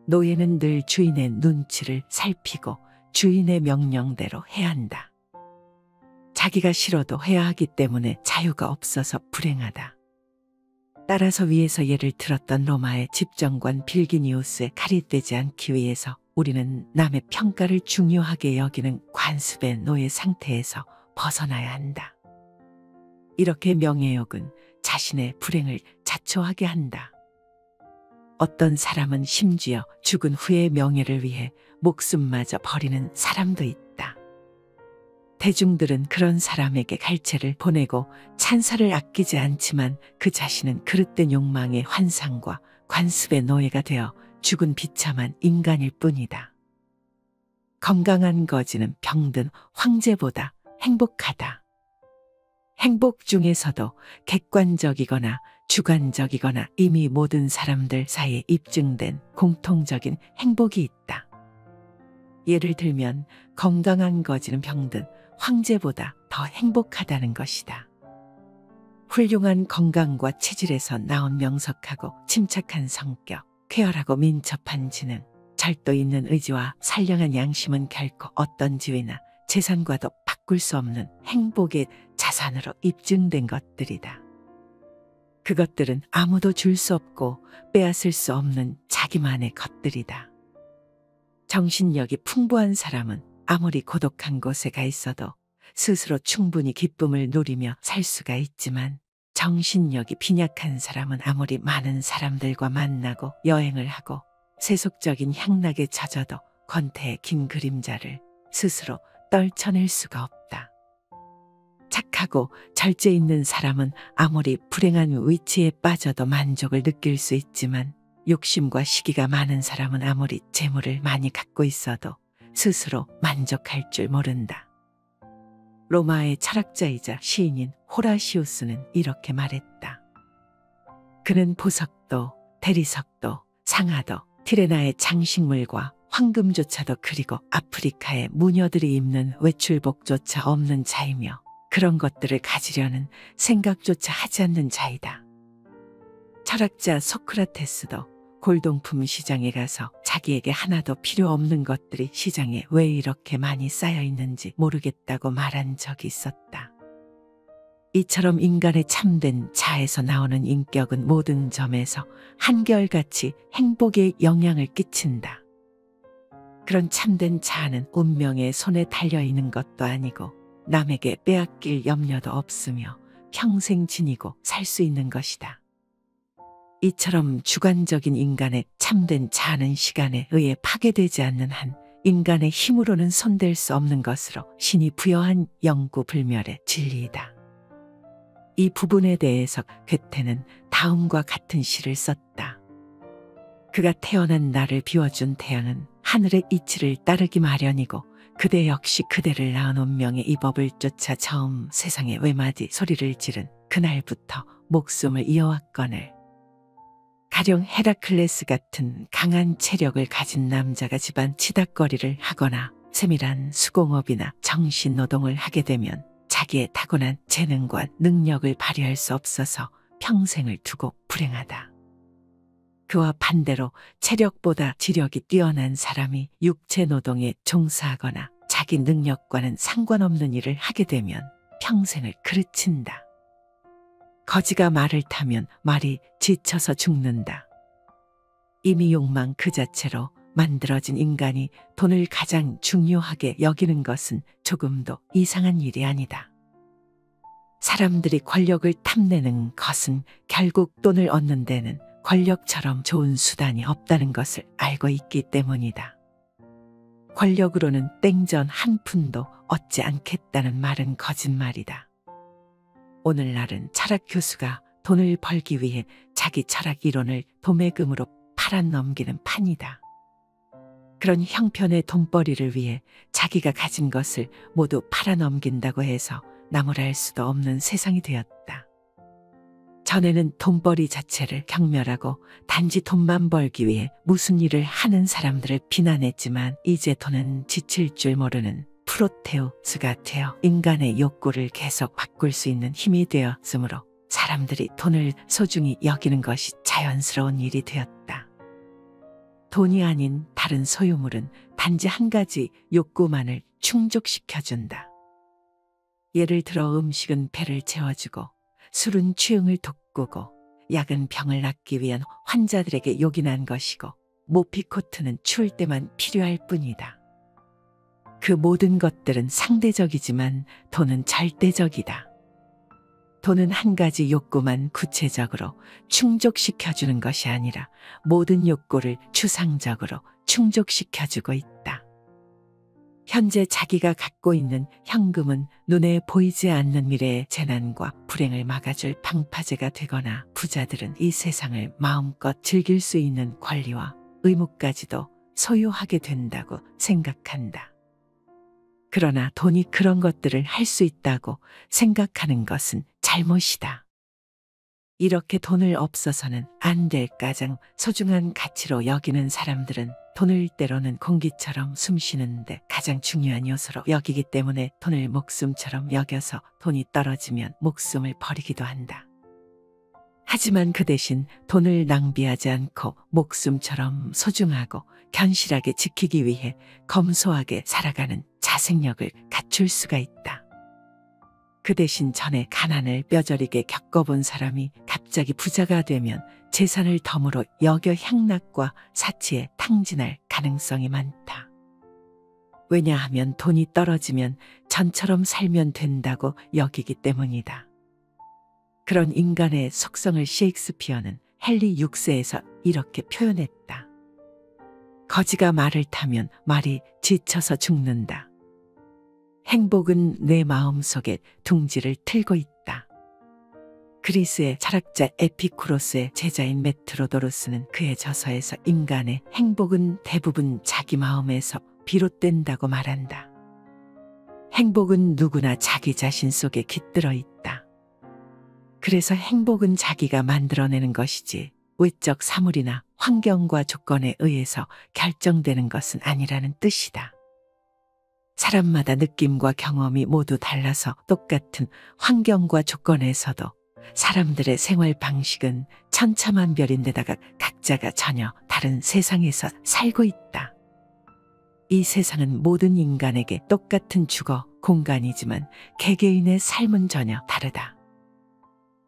노예는 늘 주인의 눈치를 살피고 주인의 명령대로 해야 한다. 자기가 싫어도 해야 하기 때문에 자유가 없어서 불행하다. 따라서 위에서 예를 들었던 로마의 집정관 빌기니우스에 가리되지 않기 위해서 우리는 남의 평가를 중요하게 여기는 관습의 노예 상태에서 벗어나야 한다. 이렇게 명예욕은 자신의 불행을 자초하게 한다. 어떤 사람은 심지어 죽은 후의 명예를 위해 목숨마저 버리는 사람도 있다. 대중들은 그런 사람에게 갈채를 보내고 찬사를 아끼지 않지만 그 자신은 그릇된 욕망의 환상과 관습의 노예가 되어 죽은 비참한 인간일 뿐이다. 건강한 거지는 병든 황제보다 행복하다. 행복 중에서도 객관적이거나 주관적이거나 이미 모든 사람들 사이에 입증된 공통적인 행복이 있다. 예를 들면 건강한 거지는 병든 황제보다 더 행복하다는 것이다. 훌륭한 건강과 체질에서 나온 명석하고 침착한 성격, 쾌활하고 민첩한 지능, 절도 있는 의지와 선량한 양심은 결코 어떤 지위나 재산과도 바꿀 수 없는 행복의 자산으로 입증된 것들이다. 그것들은 아무도 줄 수 없고 빼앗을 수 없는 자기만의 것들이다. 정신력이 풍부한 사람은 아무리 고독한 곳에 가 있어도 스스로 충분히 기쁨을 누리며 살 수가 있지만 정신력이 빈약한 사람은 아무리 많은 사람들과 만나고 여행을 하고 세속적인 향락에 젖어도 권태의 긴 그림자를 스스로 떨쳐낼 수가 없다. 착하고 절제 있는 사람은 아무리 불행한 위치에 빠져도 만족을 느낄 수 있지만 욕심과 시기가 많은 사람은 아무리 재물을 많이 갖고 있어도 스스로 만족할 줄 모른다. 로마의 철학자이자 시인인 호라시우스는 이렇게 말했다. 그는 보석도 대리석도 상아도 티레나의 장식물과 황금조차도 그리고 아프리카의 무녀들이 입는 외출복조차 없는 자이며 그런 것들을 가지려는 생각조차 하지 않는 자이다. 철학자 소크라테스도 골동품 시장에 가서 자기에게 하나도 필요 없는 것들이 시장에 왜 이렇게 많이 쌓여 있는지 모르겠다고 말한 적이 있었다. 이처럼 인간의 참된 자에서 나오는 인격은 모든 점에서 한결같이 행복에 영향을 끼친다. 그런 참된 자아는 운명의 손에 달려있는 것도 아니고 남에게 빼앗길 염려도 없으며 평생 지니고 살 수 있는 것이다. 이처럼 주관적인 인간의 참된 자아는 시간에 의해 파괴되지 않는 한 인간의 힘으로는 손댈 수 없는 것으로 신이 부여한 영구불멸의 진리이다. 이 부분에 대해서 괴테는 다음과 같은 시를 썼다. 그가 태어난 나를 비워준 태양은 하늘의 이치를 따르기 마련이고 그대 역시 그대를 낳은 운명의 이 법을 쫓아 처음 세상에 외마디 소리를 지른 그날부터 목숨을 이어왔거늘. 가령 헤라클레스 같은 강한 체력을 가진 남자가 집안 치닥거리를 하거나 세밀한 수공업이나 정신노동을 하게 되면 자기의 타고난 재능과 능력을 발휘할 수 없어서 평생을 두고 불행하다. 그와 반대로 체력보다 지력이 뛰어난 사람이 육체 노동에 종사하거나 자기 능력과는 상관없는 일을 하게 되면 평생을 그르친다. 거지가 말을 타면 말이 지쳐서 죽는다. 이미 욕망 그 자체로 만들어진 인간이 돈을 가장 중요하게 여기는 것은 조금도 이상한 일이 아니다. 사람들이 권력을 탐내는 것은 결국 돈을 얻는 데는 권력처럼 좋은 수단이 없다는 것을 알고 있기 때문이다. 권력으로는 땡전 한 푼도 얻지 않겠다는 말은 거짓말이다. 오늘날은 철학 교수가 돈을 벌기 위해 자기 철학 이론을 도매금으로 팔아넘기는 판이다. 그런 형편의 돈벌이를 위해 자기가 가진 것을 모두 팔아넘긴다고 해서 나무랄 수도 없는 세상이 되었다. 전에는 돈벌이 자체를 경멸하고 단지 돈만 벌기 위해 무슨 일을 하는 사람들을 비난했지만 이제 돈은 지칠 줄 모르는 프로테우스가 되어 인간의 욕구를 계속 바꿀 수 있는 힘이 되었으므로 사람들이 돈을 소중히 여기는 것이 자연스러운 일이 되었다. 돈이 아닌 다른 소유물은 단지 한 가지 욕구만을 충족시켜준다. 예를 들어 음식은 배를 채워주고 술은 취흥을 돋구고 약은 병을 낫기 위한 환자들에게 요긴한 것이고 모피코트는 추울 때만 필요할 뿐이다. 그 모든 것들은 상대적이지만 돈은 절대적이다. 돈은 한 가지 욕구만 구체적으로 충족시켜주는 것이 아니라 모든 욕구를 추상적으로 충족시켜주고 있다. 현재 자기가 갖고 있는 현금은 눈에 보이지 않는 미래의 재난과 불행을 막아줄 방파제가 되거나 부자들은 이 세상을 마음껏 즐길 수 있는 권리와 의무까지도 소유하게 된다고 생각한다. 그러나 돈이 그런 것들을 할 수 있다고 생각하는 것은 잘못이다. 이렇게 돈을 없어서는 안 될 가장 소중한 가치로 여기는 사람들은 돈을 때로는 공기처럼 숨쉬는데 가장 중요한 요소로 여기기 때문에 돈을 목숨처럼 여겨서 돈이 떨어지면 목숨을 버리기도 한다. 하지만 그 대신 돈을 낭비하지 않고 목숨처럼 소중하고 견실하게 지키기 위해 검소하게 살아가는 자생력을 갖출 수가 있다. 그 대신 전에 가난을 뼈저리게 겪어본 사람이 갑자기 부자가 되면 재산을 덤으로 여겨 향락과 사치에 탕진할 가능성이 많다. 왜냐하면 돈이 떨어지면 전처럼 살면 된다고 여기기 때문이다. 그런 인간의 속성을 셰익스피어는 헨리 6세에서 이렇게 표현했다. 거지가 말을 타면 말이 지쳐서 죽는다. 행복은 내 마음속에 둥지를 틀고 있다. 그리스의 철학자 에피쿠로스의 제자인 메트로도로스는 그의 저서에서 인간의 행복은 대부분 자기 마음에서 비롯된다고 말한다. 행복은 누구나 자기 자신 속에 깃들어 있다. 그래서 행복은 자기가 만들어내는 것이지 외적 사물이나 환경과 조건에 의해서 결정되는 것은 아니라는 뜻이다. 사람마다 느낌과 경험이 모두 달라서 똑같은 환경과 조건에서도 사람들의 생활 방식은 천차만별인데다가 각자가 전혀 다른 세상에서 살고 있다. 이 세상은 모든 인간에게 똑같은 주거 공간이지만 개개인의 삶은 전혀 다르다.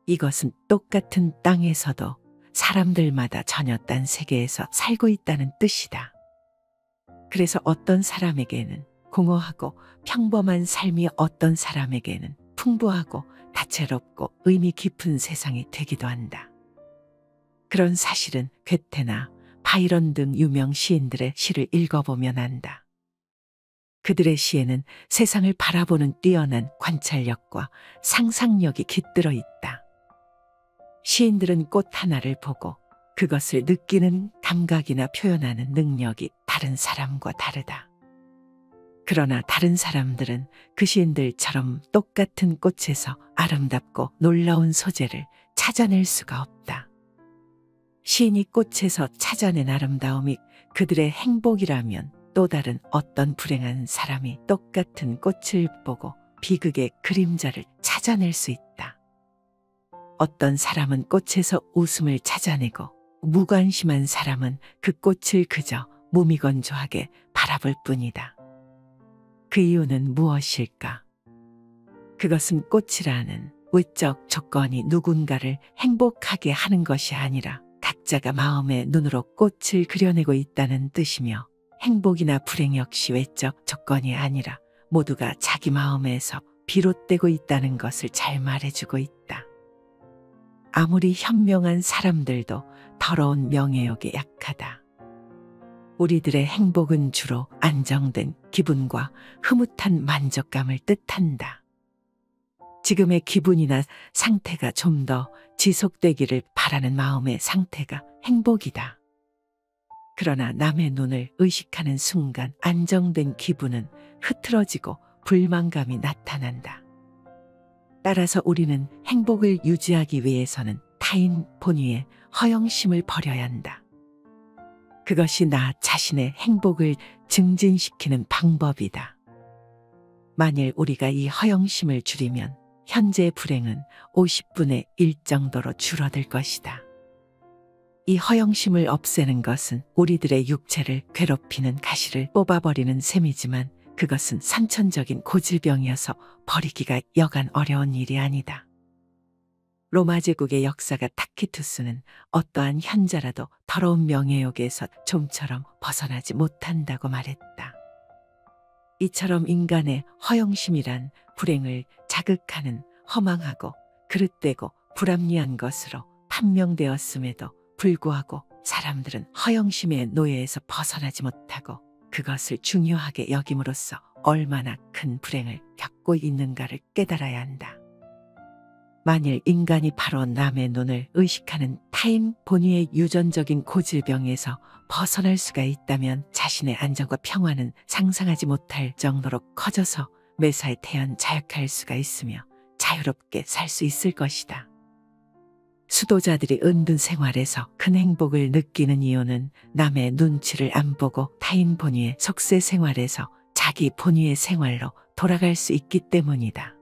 이것은 똑같은 땅에서도 사람들마다 전혀 딴 세계에서 살고 있다는 뜻이다. 그래서 어떤 사람에게는 공허하고 평범한 삶이 어떤 사람에게는 풍부하고 다채롭고 의미 깊은 세상이 되기도 한다. 그런 사실은 괴테나 바이런 등 유명 시인들의 시를 읽어보면 안다. 그들의 시에는 세상을 바라보는 뛰어난 관찰력과 상상력이 깃들어 있다. 시인들은 꽃 하나를 보고 그것을 느끼는 감각이나 표현하는 능력이 다른 사람과 다르다. 그러나 다른 사람들은 그 시인들처럼 똑같은 꽃에서 아름답고 놀라운 소재를 찾아낼 수가 없다. 시인이 꽃에서 찾아낸 아름다움이 그들의 행복이라면 또 다른 어떤 불행한 사람이 똑같은 꽃을 보고 비극의 그림자를 찾아낼 수 있다. 어떤 사람은 꽃에서 웃음을 찾아내고 무관심한 사람은 그 꽃을 그저 무미건조하게 바라볼 뿐이다. 그 이유는 무엇일까? 그것은 꽃이라는 외적 조건이 누군가를 행복하게 하는 것이 아니라 각자가 마음의 눈으로 꽃을 그려내고 있다는 뜻이며, 행복이나 불행 역시 외적 조건이 아니라 모두가 자기 마음에서 비롯되고 있다는 것을 잘 말해주고 있다. 아무리 현명한 사람들도 더러운 명예욕에 약하다. 우리들의 행복은 주로 안정된 기분과 흐뭇한 만족감을 뜻한다. 지금의 기분이나 상태가 좀 더 지속되기를 바라는 마음의 상태가 행복이다. 그러나 남의 눈을 의식하는 순간 안정된 기분은 흐트러지고 불만감이 나타난다. 따라서 우리는 행복을 유지하기 위해서는 타인 본위의 허영심을 버려야 한다. 그것이 나 자신의 행복을 증진시키는 방법이다. 만일 우리가 이 허영심을 줄이면 현재의 불행은 50분의 1 정도로 줄어들 것이다. 이 허영심을 없애는 것은 우리들의 육체를 괴롭히는 가시를 뽑아버리는 셈이지만, 그것은 선천적인 고질병이어서 버리기가 여간 어려운 일이 아니다. 로마 제국의 역사가 타키투스는 어떠한 현자라도 더러운 명예욕에서 좀처럼 벗어나지 못한다고 말했다. 이처럼 인간의 허영심이란 불행을 자극하는 허망하고 그릇되고 불합리한 것으로 판명되었음에도 불구하고 사람들은 허영심의 노예에서 벗어나지 못하고 그것을 중요하게 여김으로써 얼마나 큰 불행을 겪고 있는가를 깨달아야 한다. 만일 인간이 바로 남의 눈을 의식하는 타인 본위의 유전적인 고질병에서 벗어날 수가 있다면 자신의 안정과 평화는 상상하지 못할 정도로 커져서 매사에 태연 자역할 수가 있으며 자유롭게 살 수 있을 것이다. 수도자들이 은둔 생활에서 큰 행복을 느끼는 이유는 남의 눈치를 안 보고 타인 본위의 속세 생활에서 자기 본위의 생활로 돌아갈 수 있기 때문이다.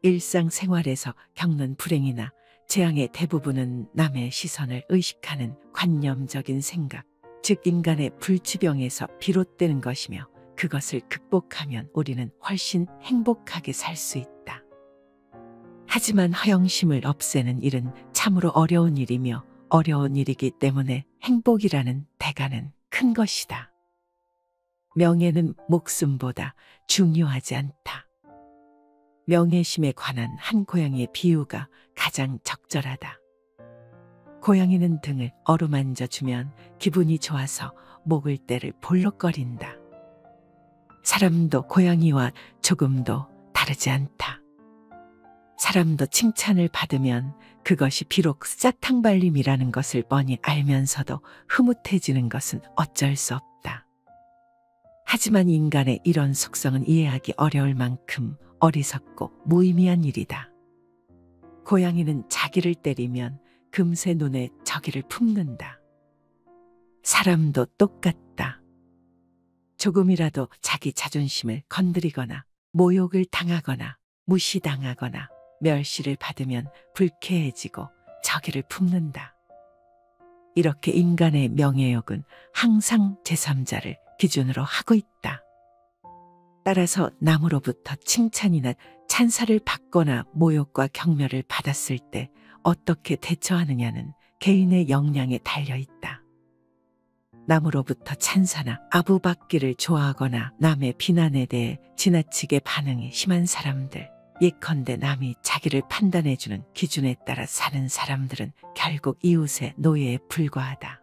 일상생활에서 겪는 불행이나 재앙의 대부분은 남의 시선을 의식하는 관념적인 생각, 즉 인간의 불치병에서 비롯되는 것이며, 그것을 극복하면 우리는 훨씬 행복하게 살 수 있다. 하지만 허영심을 없애는 일은 참으로 어려운 일이며, 어려운 일이기 때문에 행복이라는 대가는 큰 것이다. 명예는 목숨보다 중요하지 않다. 명예심에 관한 한 고양이의 비유가 가장 적절하다. 고양이는 등을 어루만져 주면 기분이 좋아서 목을 때를 볼록거린다. 사람도 고양이와 조금도 다르지 않다. 사람도 칭찬을 받으면 그것이 비록 싹탕발림이라는 것을 뻔히 알면서도 흐뭇해지는 것은 어쩔 수 없다. 하지만 인간의 이런 속성은 이해하기 어려울 만큼 어리석고 무의미한 일이다. 고양이는 자기를 때리면 금세 눈에 저기를 품는다. 사람도 똑같다. 조금이라도 자기 자존심을 건드리거나 모욕을 당하거나 무시당하거나 멸시를 받으면 불쾌해지고 저기를 품는다. 이렇게 인간의 명예욕은 항상 제3자를 기준으로 하고 있다. 따라서 남으로부터 칭찬이나 찬사를 받거나 모욕과 경멸을 받았을 때 어떻게 대처하느냐는 개인의 역량에 달려 있다. 남으로부터 찬사나 아부받기를 좋아하거나 남의 비난에 대해 지나치게 반응이 심한 사람들, 예컨대 남이 자기를 판단해주는 기준에 따라 사는 사람들은 결국 이웃의 노예에 불과하다.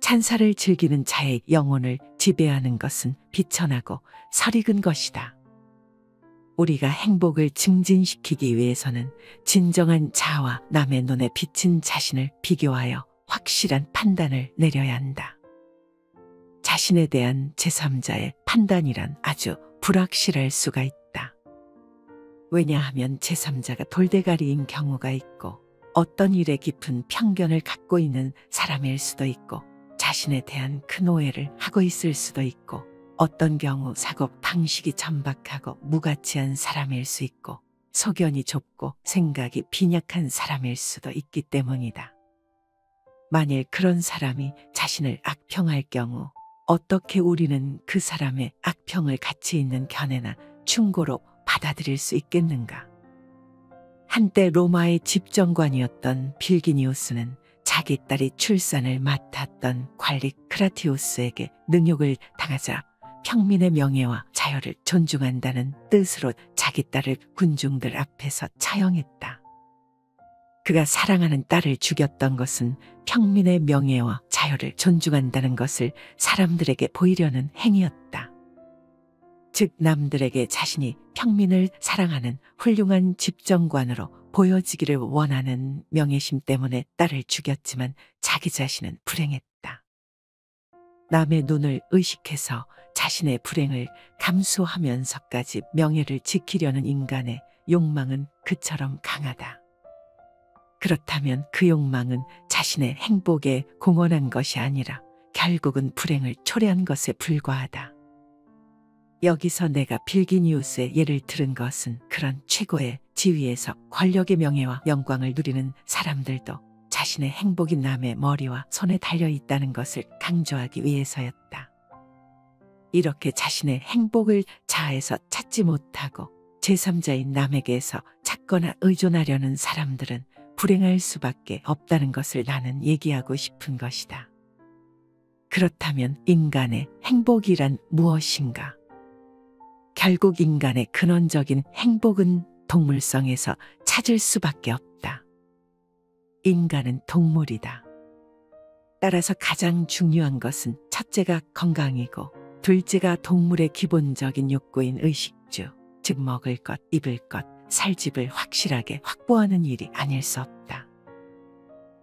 찬사를 즐기는 자의 영혼을 지배하는 것은 비천하고 설익은 것이다. 우리가 행복을 증진시키기 위해서는 진정한 자아와 남의 눈에 비친 자신을 비교하여 확실한 판단을 내려야 한다. 자신에 대한 제3자의 판단이란 아주 불확실할 수가 있다. 왜냐하면 제3자가 돌대가리인 경우가 있고, 어떤 일에 깊은 편견을 갖고 있는 사람일 수도 있고, 자신에 대한 큰 오해를 하고 있을 수도 있고, 어떤 경우 사고 방식이 천박하고 무가치한 사람일 수 있고, 소견이 좁고 생각이 빈약한 사람일 수도 있기 때문이다. 만일 그런 사람이 자신을 악평할 경우 어떻게 우리는 그 사람의 악평을 가치 있는 견해나 충고로 받아들일 수 있겠는가? 한때 로마의 집정관이었던 빌기니우스는 자기 딸이 출산을 맡았던 관리 크라티우스에게 능욕을 당하자 평민의 명예와 자유를 존중한다는 뜻으로 자기 딸을 군중들 앞에서 차용했다. 그가 사랑하는 딸을 죽였던 것은 평민의 명예와 자유를 존중한다는 것을 사람들에게 보이려는 행위였다. 즉 남들에게 자신이 평민을 사랑하는 훌륭한 집정관으로 보여지기를 원하는 명예심 때문에 딸을 죽였지만 자기 자신은 불행했다. 남의 눈을 의식해서 자신의 불행을 감수하면서까지 명예를 지키려는 인간의 욕망은 그처럼 강하다. 그렇다면 그 욕망은 자신의 행복에 공헌한 것이 아니라 결국은 불행을 초래한 것에 불과하다. 여기서 내가 빌기니우스의 예를 들은 것은 그런 최고의 지위에서 권력의 명예와 영광을 누리는 사람들도 자신의 행복이 남의 머리와 손에 달려 있다는 것을 강조하기 위해서였다. 이렇게 자신의 행복을 자아에서 찾지 못하고 제3자인 남에게서 찾거나 의존하려는 사람들은 불행할 수밖에 없다는 것을 나는 얘기하고 싶은 것이다. 그렇다면 인간의 행복이란 무엇인가? 결국 인간의 근원적인 행복은 동물성에서 찾을 수밖에 없다. 인간은 동물이다. 따라서 가장 중요한 것은 첫째가 건강이고 둘째가 동물의 기본적인 욕구인 의식주, 즉 먹을 것, 입을 것, 살 집을 확실하게 확보하는 일이 아닐 수 없다.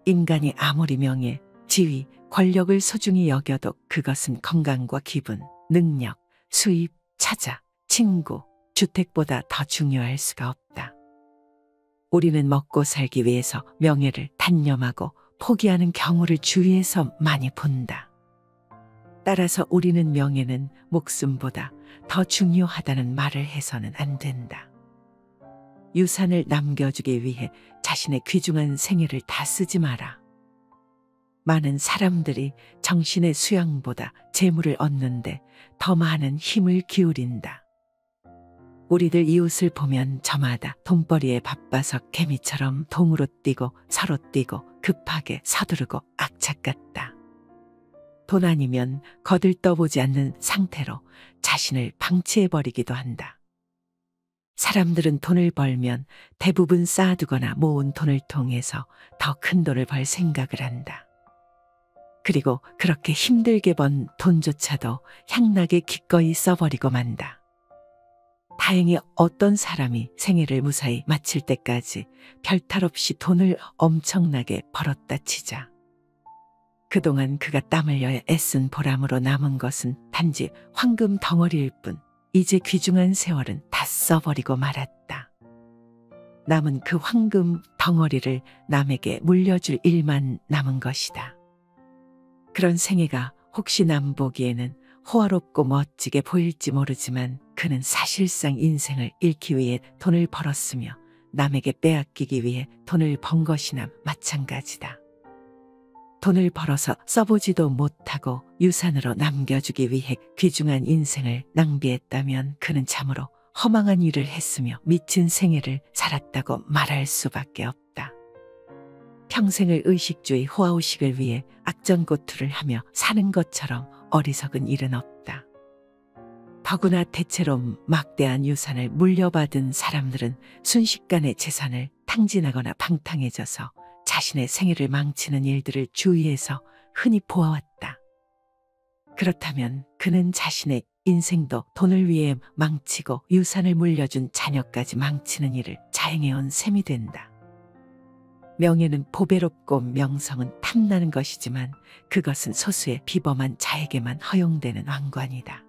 인간이 아무리 명예, 지위, 권력을 소중히 여겨도 그것은 건강과 기분, 능력, 수입, 처자, 친구, 주택보다 더 중요할 수가 없다. 우리는 먹고 살기 위해서 명예를 단념하고 포기하는 경우를 주위에서 많이 본다. 따라서 우리는 명예는 목숨보다 더 중요하다는 말을 해서는 안 된다. 유산을 남겨주기 위해 자신의 귀중한 생애를 다 쓰지 마라. 많은 사람들이 정신의 수양보다 재물을 얻는데 더 많은 힘을 기울인다. 우리들 이웃을 보면 저마다 돈벌이에 바빠서 개미처럼 동으로 뛰고 서로 뛰고 급하게 서두르고 악착 같다. 돈 아니면 거들떠보지 않는 상태로 자신을 방치해버리기도 한다. 사람들은 돈을 벌면 대부분 쌓아두거나 모은 돈을 통해서 더 큰 돈을 벌 생각을 한다. 그리고 그렇게 힘들게 번 돈조차도 향나게 기꺼이 써버리고 만다. 다행히 어떤 사람이 생애를 무사히 마칠 때까지 별탈 없이 돈을 엄청나게 벌었다 치자. 그동안 그가 땀 흘려 애쓴 보람으로 남은 것은 단지 황금 덩어리일 뿐 이제 귀중한 세월은 다 써버리고 말았다. 남은 그 황금 덩어리를 남에게 물려줄 일만 남은 것이다. 그런 생애가 혹시 남 보기에는 호화롭고 멋지게 보일지 모르지만 그는 사실상 인생을 잃기 위해 돈을 벌었으며 남에게 빼앗기기 위해 돈을 번 것이나 마찬가지다. 돈을 벌어서 써보지도 못하고 유산으로 남겨주기 위해 귀중한 인생을 낭비했다면 그는 참으로 허망한 일을 했으며 미친 생애를 살았다고 말할 수밖에 없다. 평생을 의식주의 호화호식을 위해 악전고투를 하며 사는 것처럼 어리석은 일은 없다. 더구나 대체로 막대한 유산을 물려받은 사람들은 순식간에 재산을 탕진하거나 방탕해져서 자신의 생애를 망치는 일들을 주위에서 흔히 보아왔다. 그렇다면 그는 자신의 인생도 돈을 위해 망치고 유산을 물려준 자녀까지 망치는 일을 자행해온 셈이 된다. 명예는 보배롭고 명성은 탐나는 것이지만 그것은 소수의 비범한 자에게만 허용되는 왕관이다.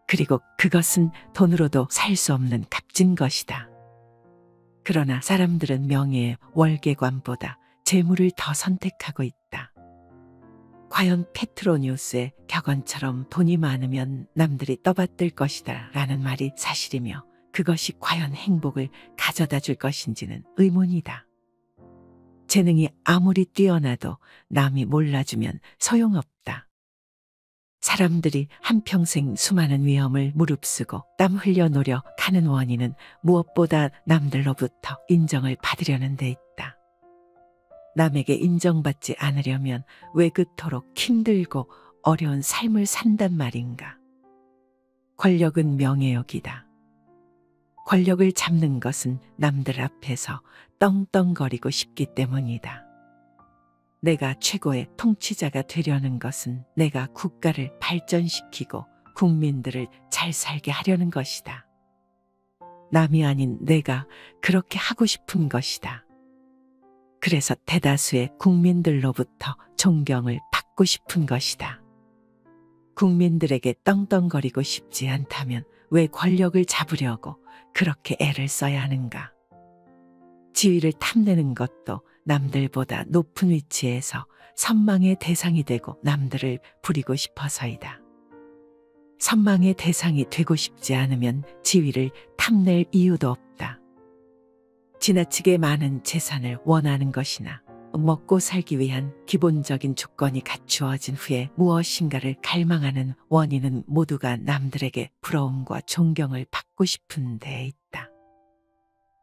그리고 그것은 돈으로도 살 수 없는 값진 것이다. 그러나 사람들은 명예의 월계관보다 재물을 더 선택하고 있다. 과연 페트로니우스의 격언처럼 돈이 많으면 남들이 떠받들 것이다 라는 말이 사실이며 그것이 과연 행복을 가져다 줄 것인지는 의문이다. 재능이 아무리 뛰어나도 남이 몰라주면 소용없다. 사람들이 한평생 수많은 위험을 무릅쓰고 땀 흘려 노력하는 원인은 무엇보다 남들로부터 인정을 받으려는 데 있다. 남에게 인정받지 않으려면 왜 그토록 힘들고 어려운 삶을 산단 말인가? 권력은 명예욕이다. 권력을 잡는 것은 남들 앞에서 떵떵거리고 싶기 때문이다. 내가 최고의 통치자가 되려는 것은 내가 국가를 발전시키고 국민들을 잘 살게 하려는 것이다. 남이 아닌 내가 그렇게 하고 싶은 것이다. 그래서 대다수의 국민들로부터 존경을 받고 싶은 것이다. 국민들에게 떵떵거리고 싶지 않다면 왜 권력을 잡으려고 그렇게 애를 써야 하는가? 지위를 탐내는 것도 남들보다 높은 위치에서 선망의 대상이 되고 남들을 부리고 싶어서이다. 선망의 대상이 되고 싶지 않으면 지위를 탐낼 이유도 없다. 지나치게 많은 재산을 원하는 것이나 먹고 살기 위한 기본적인 조건이 갖추어진 후에 무엇인가를 갈망하는 원인은 모두가 남들에게 부러움과 존경을 받고 싶은 데에 있다.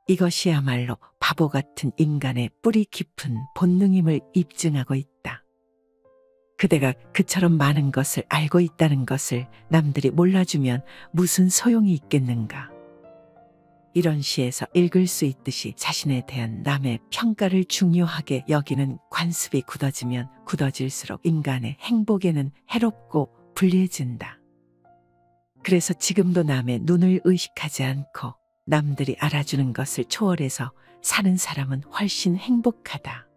이것이야말로 바보 같은 인간의 뿌리 깊은 본능임을 입증하고 있다. 그대가 그처럼 많은 것을 알고 있다는 것을 남들이 몰라주면 무슨 소용이 있겠는가? 이런 시에서 읽을 수 있듯이 자신에 대한 남의 평가를 중요하게 여기는 관습이 굳어지면 굳어질수록 인간의 행복에는 해롭고 불리해진다. 그래서 지금도 남의 눈을 의식하지 않고 남들이 알아주는 것을 초월해서 사는 사람은 훨씬 행복하다.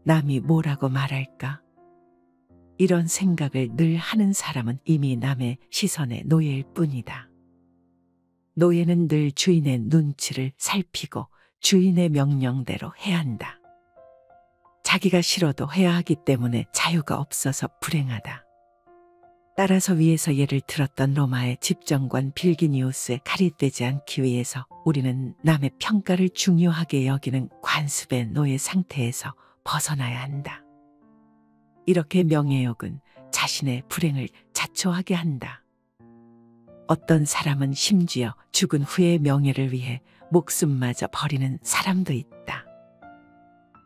남이 뭐라고 말할까? 이런 생각을 늘 하는 사람은 이미 남의 시선의 노예일 뿐이다. 노예는 늘 주인의 눈치를 살피고 주인의 명령대로 해야 한다. 자기가 싫어도 해야 하기 때문에 자유가 없어서 불행하다. 따라서 위에서 예를 들었던 로마의 집정관 빌기니우스에 가리되지 않기 위해서 우리는 남의 평가를 중요하게 여기는 관습의 노예 상태에서 벗어나야 한다. 이렇게 명예욕은 자신의 불행을 자초하게 한다. 어떤 사람은 심지어 죽은 후의 명예를 위해 목숨마저 버리는 사람도 있다.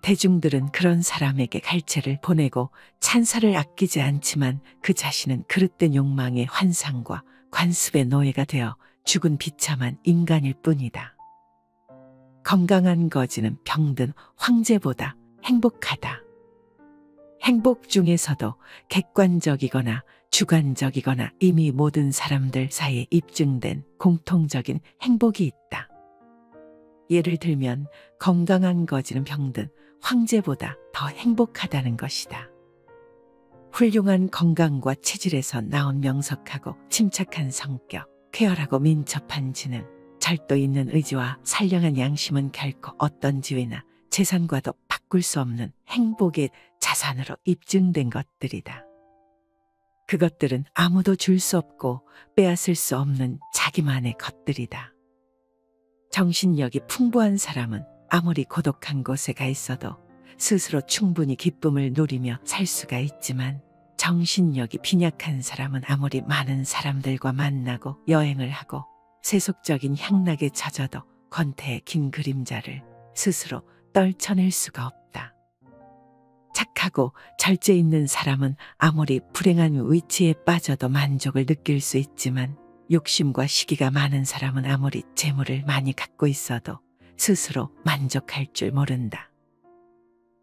대중들은 그런 사람에게 갈채를 보내고 찬사를 아끼지 않지만 그 자신은 그릇된 욕망의 환상과 관습의 노예가 되어 죽은 비참한 인간일 뿐이다. 건강한 거지는 병든 황제보다 행복하다. 행복 중에서도 객관적이거나 주관적이거나 이미 모든 사람들 사이에 입증된 공통적인 행복이 있다. 예를 들면 건강한 거지는 병든 황제보다 더 행복하다는 것이다. 훌륭한 건강과 체질에서 나온 명석하고 침착한 성격, 쾌활하고 민첩한 지능, 절도 있는 의지와 선량한 양심은 결코 어떤 지위나 재산과도 바꿀 수 없는 행복의 자산으로 입증된 것들이다. 그것들은 아무도 줄 수 없고 빼앗을 수 없는 자기만의 것들이다. 정신력이 풍부한 사람은 아무리 고독한 곳에 가 있어도 스스로 충분히 기쁨을 누리며 살 수가 있지만 정신력이 빈약한 사람은 아무리 많은 사람들과 만나고 여행을 하고 세속적인 향락에 젖어도 권태의 긴 그림자를 스스로 떨쳐낼 수가 없다. 착하고 절제 있는 사람은 아무리 불행한 위치에 빠져도 만족을 느낄 수 있지만 욕심과 시기가 많은 사람은 아무리 재물을 많이 갖고 있어도 스스로 만족할 줄 모른다.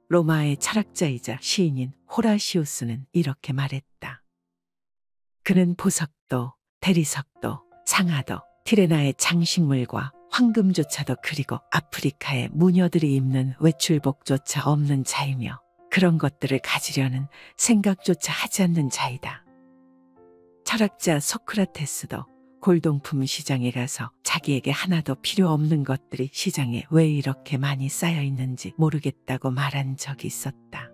로마의 철학자이자 시인인 호라시우스는 이렇게 말했다. 그는 보석도, 대리석도, 상아도, 티레나의 장식물과 황금조차도 그리고 아프리카의 무녀들이 입는 외출복조차 없는 자이며 그런 것들을 가지려는 생각조차 하지 않는 자이다. 철학자 소크라테스도 골동품 시장에 가서 자기에게 하나도 필요 없는 것들이 시장에 왜 이렇게 많이 쌓여 있는지 모르겠다고 말한 적이 있었다.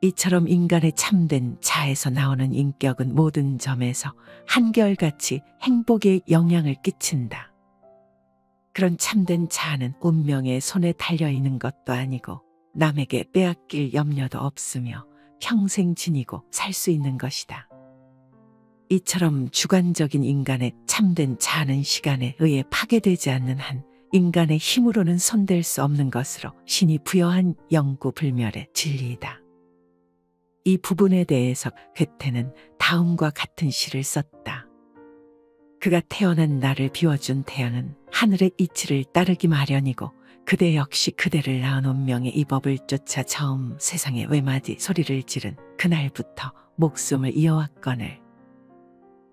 이처럼 인간의 참된 자에서 나오는 인격은 모든 점에서 한결같이 행복에 영향을 끼친다. 그런 참된 자아는 운명의 손에 달려있는 것도 아니고 남에게 빼앗길 염려도 없으며 평생 지니고 살 수 있는 것이다. 이처럼 주관적인 인간의 참된 자아는 시간에 의해 파괴되지 않는 한 인간의 힘으로는 손댈 수 없는 것으로 신이 부여한 영구불멸의 진리이다. 이 부분에 대해서 괴테는 다음과 같은 시를 썼다. 그가 태어난 나를 비워준 태양은 하늘의 이치를 따르기 마련이고 그대 역시 그대를 낳은 운명의 이 법을 쫓아 처음 세상에 외마디 소리를 지른 그날부터 목숨을 이어왔거늘.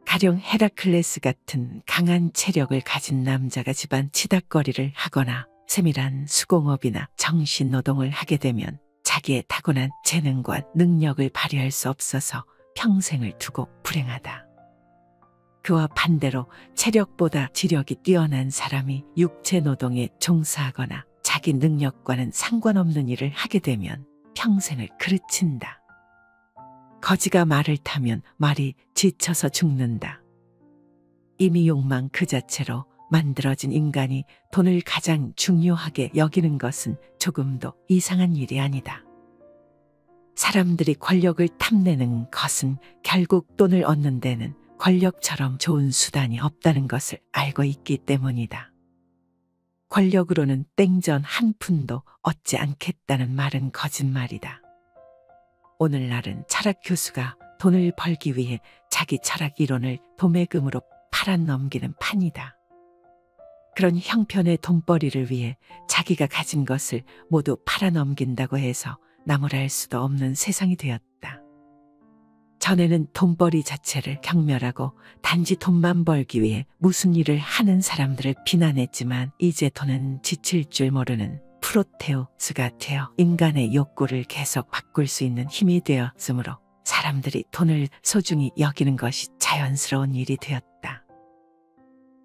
가령 헤라클레스 같은 강한 체력을 가진 남자가 집안 치닥거리를 하거나 세밀한 수공업이나 정신노동을 하게 되면 자기의 타고난 재능과 능력을 발휘할 수 없어서 평생을 두고 불행하다. 그와 반대로 체력보다 지력이 뛰어난 사람이 육체 노동에 종사하거나 자기 능력과는 상관없는 일을 하게 되면 평생을 그르친다. 거지가 말을 타면 말이 지쳐서 죽는다. 이미 욕망 그 자체로 만들어진 인간이 돈을 가장 중요하게 여기는 것은 조금도 이상한 일이 아니다. 사람들이 권력을 탐내는 것은 결국 돈을 얻는 데는 권력처럼 좋은 수단이 없다는 것을 알고 있기 때문이다. 권력으로는 땡전 한 푼도 얻지 않겠다는 말은 거짓말이다. 오늘날은 철학 교수가 돈을 벌기 위해 자기 철학 이론을 도매금으로 팔아넘기는 판이다. 그런 형편의 돈벌이를 위해 자기가 가진 것을 모두 팔아넘긴다고 해서 나무랄 수도 없는 세상이 되었다. 전에는 돈벌이 자체를 경멸하고 단지 돈만 벌기 위해 무슨 일을 하는 사람들을 비난했지만 이제 돈은 지칠 줄 모르는 프로테우스가 되어 인간의 욕구를 계속 바꿀 수 있는 힘이 되었으므로 사람들이 돈을 소중히 여기는 것이 자연스러운 일이 되었다.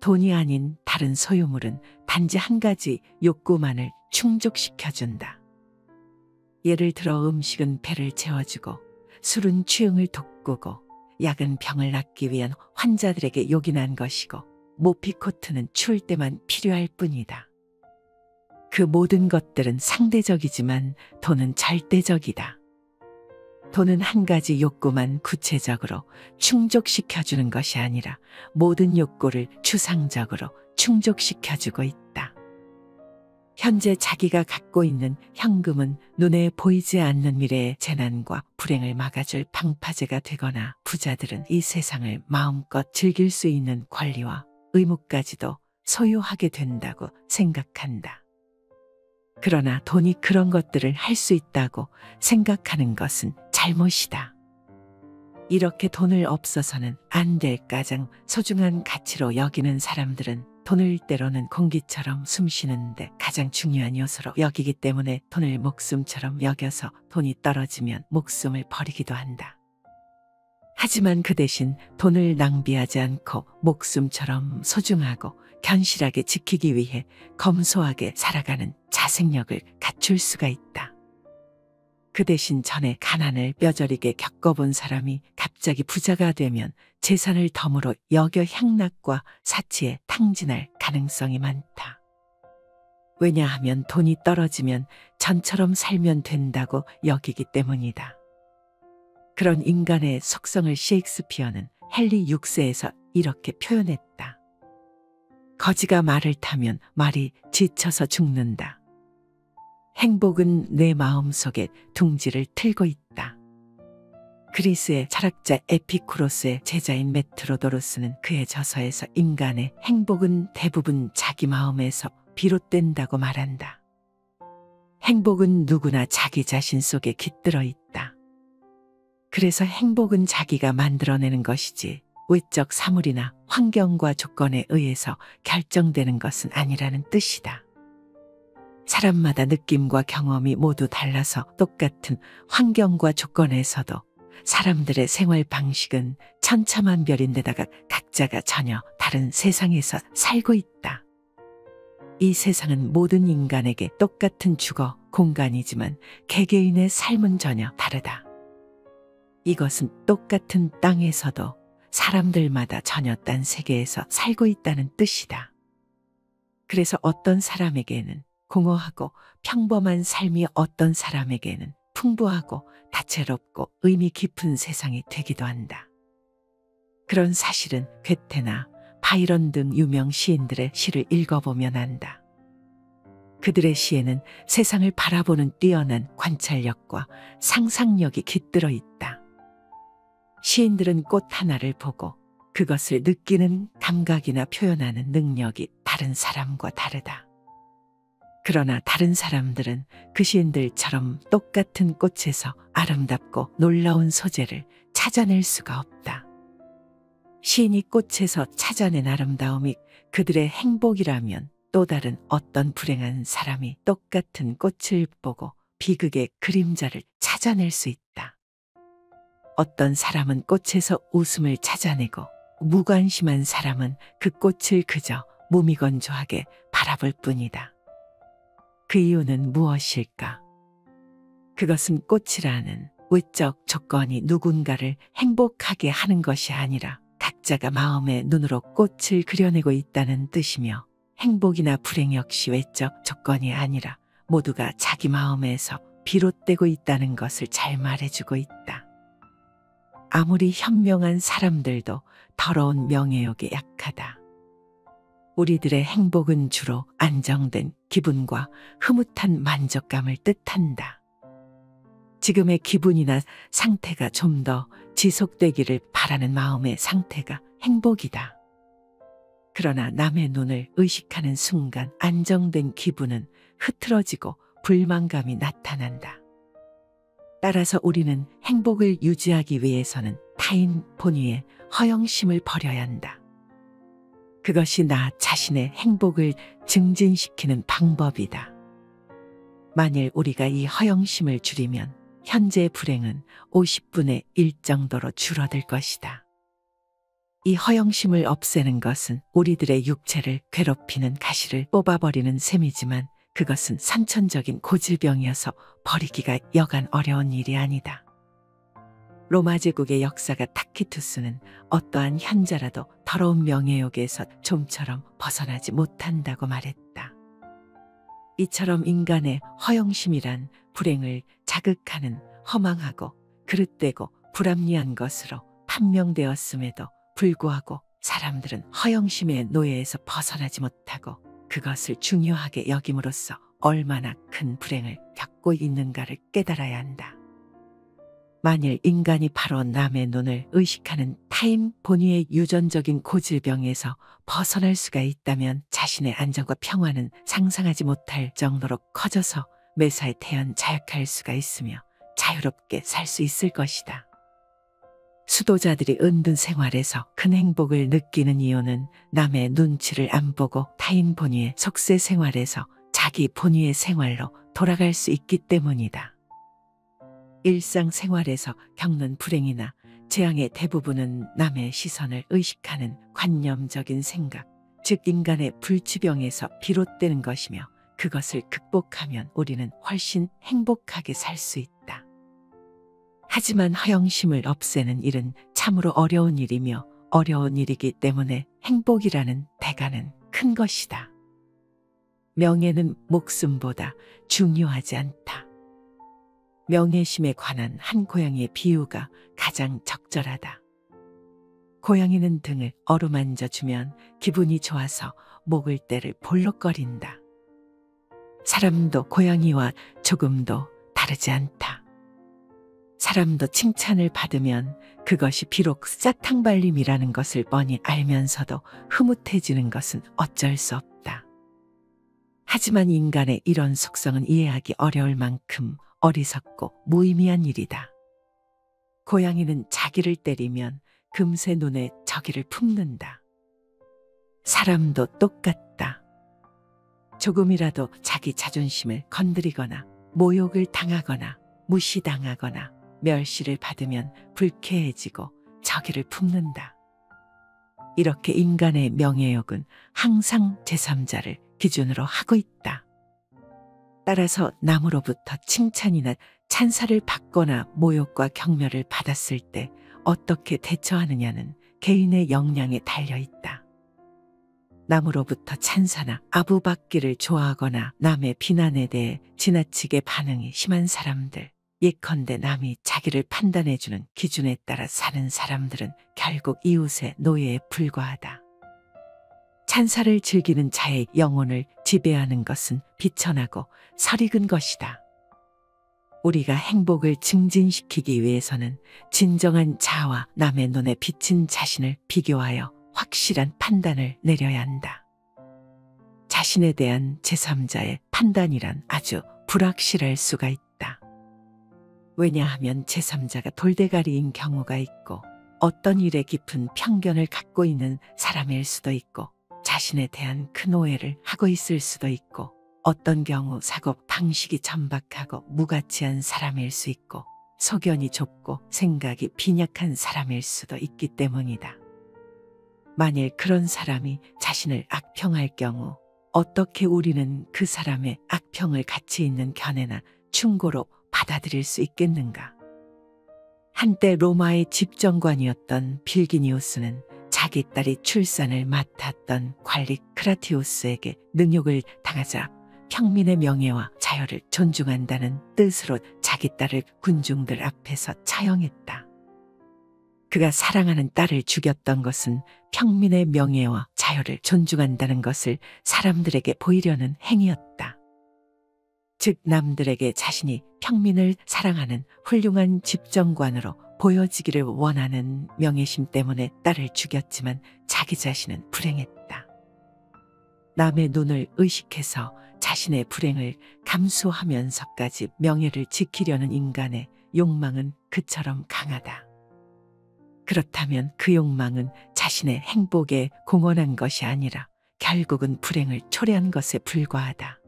돈이 아닌 다른 소유물은 단지 한 가지 욕구만을 충족시켜준다. 예를 들어 음식은 배를 채워주고 술은 취흥을 돋구고 약은 병을 낫기 위한 환자들에게 요긴한 것이고 모피코트는 추울 때만 필요할 뿐이다. 그 모든 것들은 상대적이지만 돈은 절대적이다. 돈은 한 가지 욕구만 구체적으로 충족시켜주는 것이 아니라 모든 욕구를 추상적으로 충족시켜주고 있다. 현재 자기가 갖고 있는 현금은 눈에 보이지 않는 미래의 재난과 불행을 막아줄 방파제가 되거나 부자들은 이 세상을 마음껏 즐길 수 있는 권리와 의무까지도 소유하게 된다고 생각한다. 그러나 돈이 그런 것들을 할 수 있다고 생각하는 것은 잘못이다. 이렇게 돈을 없어서는 안 될 가장 소중한 가치로 여기는 사람들은 돈을 때로는 공기처럼 숨쉬는데 가장 중요한 요소로 여기기 때문에 돈을 목숨처럼 여겨서 돈이 떨어지면 목숨을 버리기도 한다. 하지만 그 대신 돈을 낭비하지 않고 목숨처럼 소중하고 견실하게 지키기 위해 검소하게 살아가는 자생력을 갖출 수가 있다. 그 대신 전에 가난을 뼈저리게 겪어본 사람이 갑자기 부자가 되면 재산을 덤으로 여겨 향락과 사치에 탕진할 가능성이 많다. 왜냐하면 돈이 떨어지면 전처럼 살면 된다고 여기기 때문이다. 그런 인간의 속성을 셰익스피어는 헨리 6세에서 이렇게 표현했다. 거지가 말을 타면 말이 지쳐서 죽는다. 행복은 내 마음속에 둥지를 틀고 있다. 그리스의 철학자 에피쿠로스의 제자인 메트로도로스는 그의 저서에서 인간의 행복은 대부분 자기 마음에서 비롯된다고 말한다. 행복은 누구나 자기 자신 속에 깃들어 있다. 그래서 행복은 자기가 만들어내는 것이지 외적 사물이나 환경과 조건에 의해서 결정되는 것은 아니라는 뜻이다. 사람마다 느낌과 경험이 모두 달라서 똑같은 환경과 조건에서도 사람들의 생활 방식은 천차만별인데다가 각자가 전혀 다른 세상에서 살고 있다. 이 세상은 모든 인간에게 똑같은 주거 공간이지만 개개인의 삶은 전혀 다르다. 이것은 똑같은 땅에서도 사람들마다 전혀 딴 세계에서 살고 있다는 뜻이다. 그래서 어떤 사람에게는 공허하고 평범한 삶이 어떤 사람에게는 풍부하고 다채롭고 의미 깊은 세상이 되기도 한다. 그런 사실은 괴테나 바이런 등 유명 시인들의 시를 읽어보면 안다. 그들의 시에는 세상을 바라보는 뛰어난 관찰력과 상상력이 깃들어 있다. 시인들은 꽃 하나를 보고 그것을 느끼는 감각이나 표현하는 능력이 다른 사람과 다르다. 그러나 다른 사람들은 그 시인들처럼 똑같은 꽃에서 아름답고 놀라운 소재를 찾아낼 수가 없다. 시인이 꽃에서 찾아낸 아름다움이 그들의 행복이라면 또 다른 어떤 불행한 사람이 똑같은 꽃을 보고 비극의 그림자를 찾아낼 수 있다. 어떤 사람은 꽃에서 웃음을 찾아내고 무관심한 사람은 그 꽃을 그저 무미건조하게 바라볼 뿐이다. 그 이유는 무엇일까? 그것은 꽃이라는 외적 조건이 누군가를 행복하게 하는 것이 아니라 각자가 마음의 눈으로 꽃을 그려내고 있다는 뜻이며, 행복이나 불행 역시 외적 조건이 아니라 모두가 자기 마음에서 비롯되고 있다는 것을 잘 말해주고 있다. 아무리 현명한 사람들도 더러운 명예욕에 약하다. 우리들의 행복은 주로 안정된 기분과 흐뭇한 만족감을 뜻한다. 지금의 기분이나 상태가 좀 더 지속되기를 바라는 마음의 상태가 행복이다. 그러나 남의 눈을 의식하는 순간 안정된 기분은 흐트러지고 불만감이 나타난다. 따라서 우리는 행복을 유지하기 위해서는 타인 본위의 허영심을 버려야 한다. 그것이 나 자신의 행복을 증진시키는 방법이다. 만일 우리가 이 허영심을 줄이면 현재의 불행은 50분의 1 정도로 줄어들 것이다. 이 허영심을 없애는 것은 우리들의 육체를 괴롭히는 가시를 뽑아버리는 셈이지만 그것은 선천적인 고질병이어서 버리기가 여간 어려운 일이 아니다. 로마 제국의 역사가 타키투스는 어떠한 현자라도 더러운 명예욕에서 좀처럼 벗어나지 못한다고 말했다. 이처럼 인간의 허영심이란 불행을 자극하는 허망하고 그릇되고 불합리한 것으로 판명되었음에도 불구하고 사람들은 허영심의 노예에서 벗어나지 못하고 그것을 중요하게 여김으로써 얼마나 큰 불행을 겪고 있는가를 깨달아야 한다. 만일 인간이 바로 남의 눈을 의식하는 타인 본위의 유전적인 고질병에서 벗어날 수가 있다면 자신의 안정과 평화는 상상하지 못할 정도로 커져서 매사에 태연 자약할 수가 있으며 자유롭게 살 수 있을 것이다. 수도자들이 은둔 생활에서 큰 행복을 느끼는 이유는 남의 눈치를 안 보고 타인 본위의 속세 생활에서 자기 본위의 생활로 돌아갈 수 있기 때문이다. 일상생활에서 겪는 불행이나 재앙의 대부분은 남의 시선을 의식하는 관념적인 생각, 즉 인간의 불치병에서 비롯되는 것이며 그것을 극복하면 우리는 훨씬 행복하게 살 수 있다. 하지만 허영심을 없애는 일은 참으로 어려운 일이며 어려운 일이기 때문에 행복이라는 대가는 큰 것이다. 명예는 목숨보다 중요하지 않다. 명예심에 관한 한 고양이의 비유가 가장 적절하다. 고양이는 등을 어루만져 주면 기분이 좋아서 목을 떼를 볼록거린다. 사람도 고양이와 조금도 다르지 않다. 사람도 칭찬을 받으면 그것이 비록 싹탕발림이라는 것을 뻔히 알면서도 흐뭇해지는 것은 어쩔 수 없다. 하지만 인간의 이런 속성은 이해하기 어려울 만큼 어리석고 무의미한 일이다. 고양이는 자기를 때리면 금세 눈에 저기를 품는다. 사람도 똑같다. 조금이라도 자기 자존심을 건드리거나 모욕을 당하거나 무시당하거나 멸시를 받으면 불쾌해지고 저기를 품는다. 이렇게 인간의 명예욕은 항상 제3자를 기준으로 하고 있다. 따라서 남으로부터 칭찬이나 찬사를 받거나 모욕과 경멸을 받았을 때 어떻게 대처하느냐는 개인의 역량에 달려 있다. 남으로부터 찬사나 아부받기를 좋아하거나 남의 비난에 대해 지나치게 반응이 심한 사람들, 예컨대 남이 자기를 판단해주는 기준에 따라 사는 사람들은 결국 이웃의 노예에 불과하다. 찬사를 즐기는 자의 영혼을 지배하는 것은 비천하고 설익은 것이다. 우리가 행복을 증진시키기 위해서는 진정한 자아와 남의 눈에 비친 자신을 비교하여 확실한 판단을 내려야 한다. 자신에 대한 제3자의 판단이란 아주 불확실할 수가 있다. 왜냐하면 제3자가 돌대가리인 경우가 있고 어떤 일에 깊은 편견을 갖고 있는 사람일 수도 있고 자신에 대한 큰 오해를 하고 있을 수도 있고 어떤 경우 사고 방식이 천박하고 무가치한 사람일 수 있고 소견이 좁고 생각이 빈약한 사람일 수도 있기 때문이다. 만일 그런 사람이 자신을 악평할 경우 어떻게 우리는 그 사람의 악평을 가치 있는 견해나 충고로 받아들일 수 있겠는가? 한때 로마의 집정관이었던 빌기니우스는 자기 딸이 출산을 맡았던 관리 크라티우스에게 능욕을 당하자 평민의 명예와 자유를 존중한다는 뜻으로 자기 딸을 군중들 앞에서 차용했다. 그가 사랑하는 딸을 죽였던 것은 평민의 명예와 자유를 존중한다는 것을 사람들에게 보이려는 행위였다. 즉 남들에게 자신이 평민을 사랑하는 훌륭한 집정관으로 보여지기를 원하는 명예심 때문에 딸을 죽였지만 자기 자신은 불행했다. 남의 눈을 의식해서 자신의 불행을 감수하면서까지 명예를 지키려는 인간의 욕망은 그처럼 강하다. 그렇다면 그 욕망은 자신의 행복에 공헌한 것이 아니라 결국은 불행을 초래한 것에 불과하다.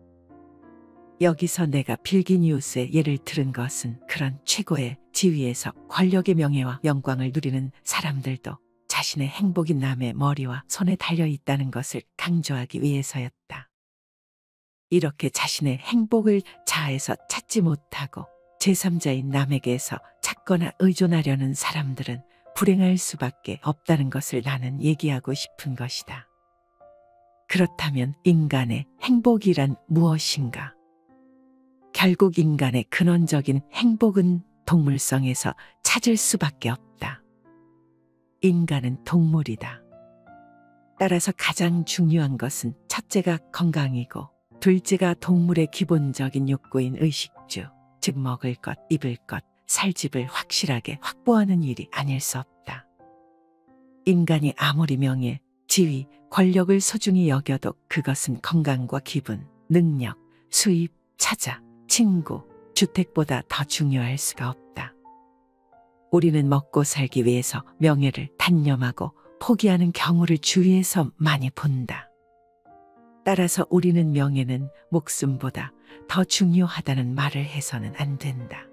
여기서 내가 빌기니우스의 예를 들은 것은 그런 최고의 지위에서 권력의 명예와 영광을 누리는 사람들도 자신의 행복이 남의 머리와 손에 달려 있다는 것을 강조하기 위해서였다. 이렇게 자신의 행복을 자아에서 찾지 못하고 제3자인 남에게서 찾거나 의존하려는 사람들은 불행할 수밖에 없다는 것을 나는 얘기하고 싶은 것이다. 그렇다면 인간의 행복이란 무엇인가? 결국 인간의 근원적인 행복은 동물성에서 찾을 수밖에 없다. 인간은 동물이다. 따라서 가장 중요한 것은 첫째가 건강이고 둘째가 동물의 기본적인 욕구인 의식주, 즉 먹을 것, 입을 것, 살 집을 확실하게 확보하는 일이 아닐 수 없다. 인간이 아무리 명예, 지위, 권력을 소중히 여겨도 그것은 건강과 기분, 능력, 수입, 처자, 친구, 주택보다 더 중요할 수가 없다. 우리는 먹고 살기 위해서 명예를 단념하고 포기하는 경우를 주위에서 많이 본다. 따라서 우리는 명예는 목숨보다 더 중요하다는 말을 해서는 안 된다.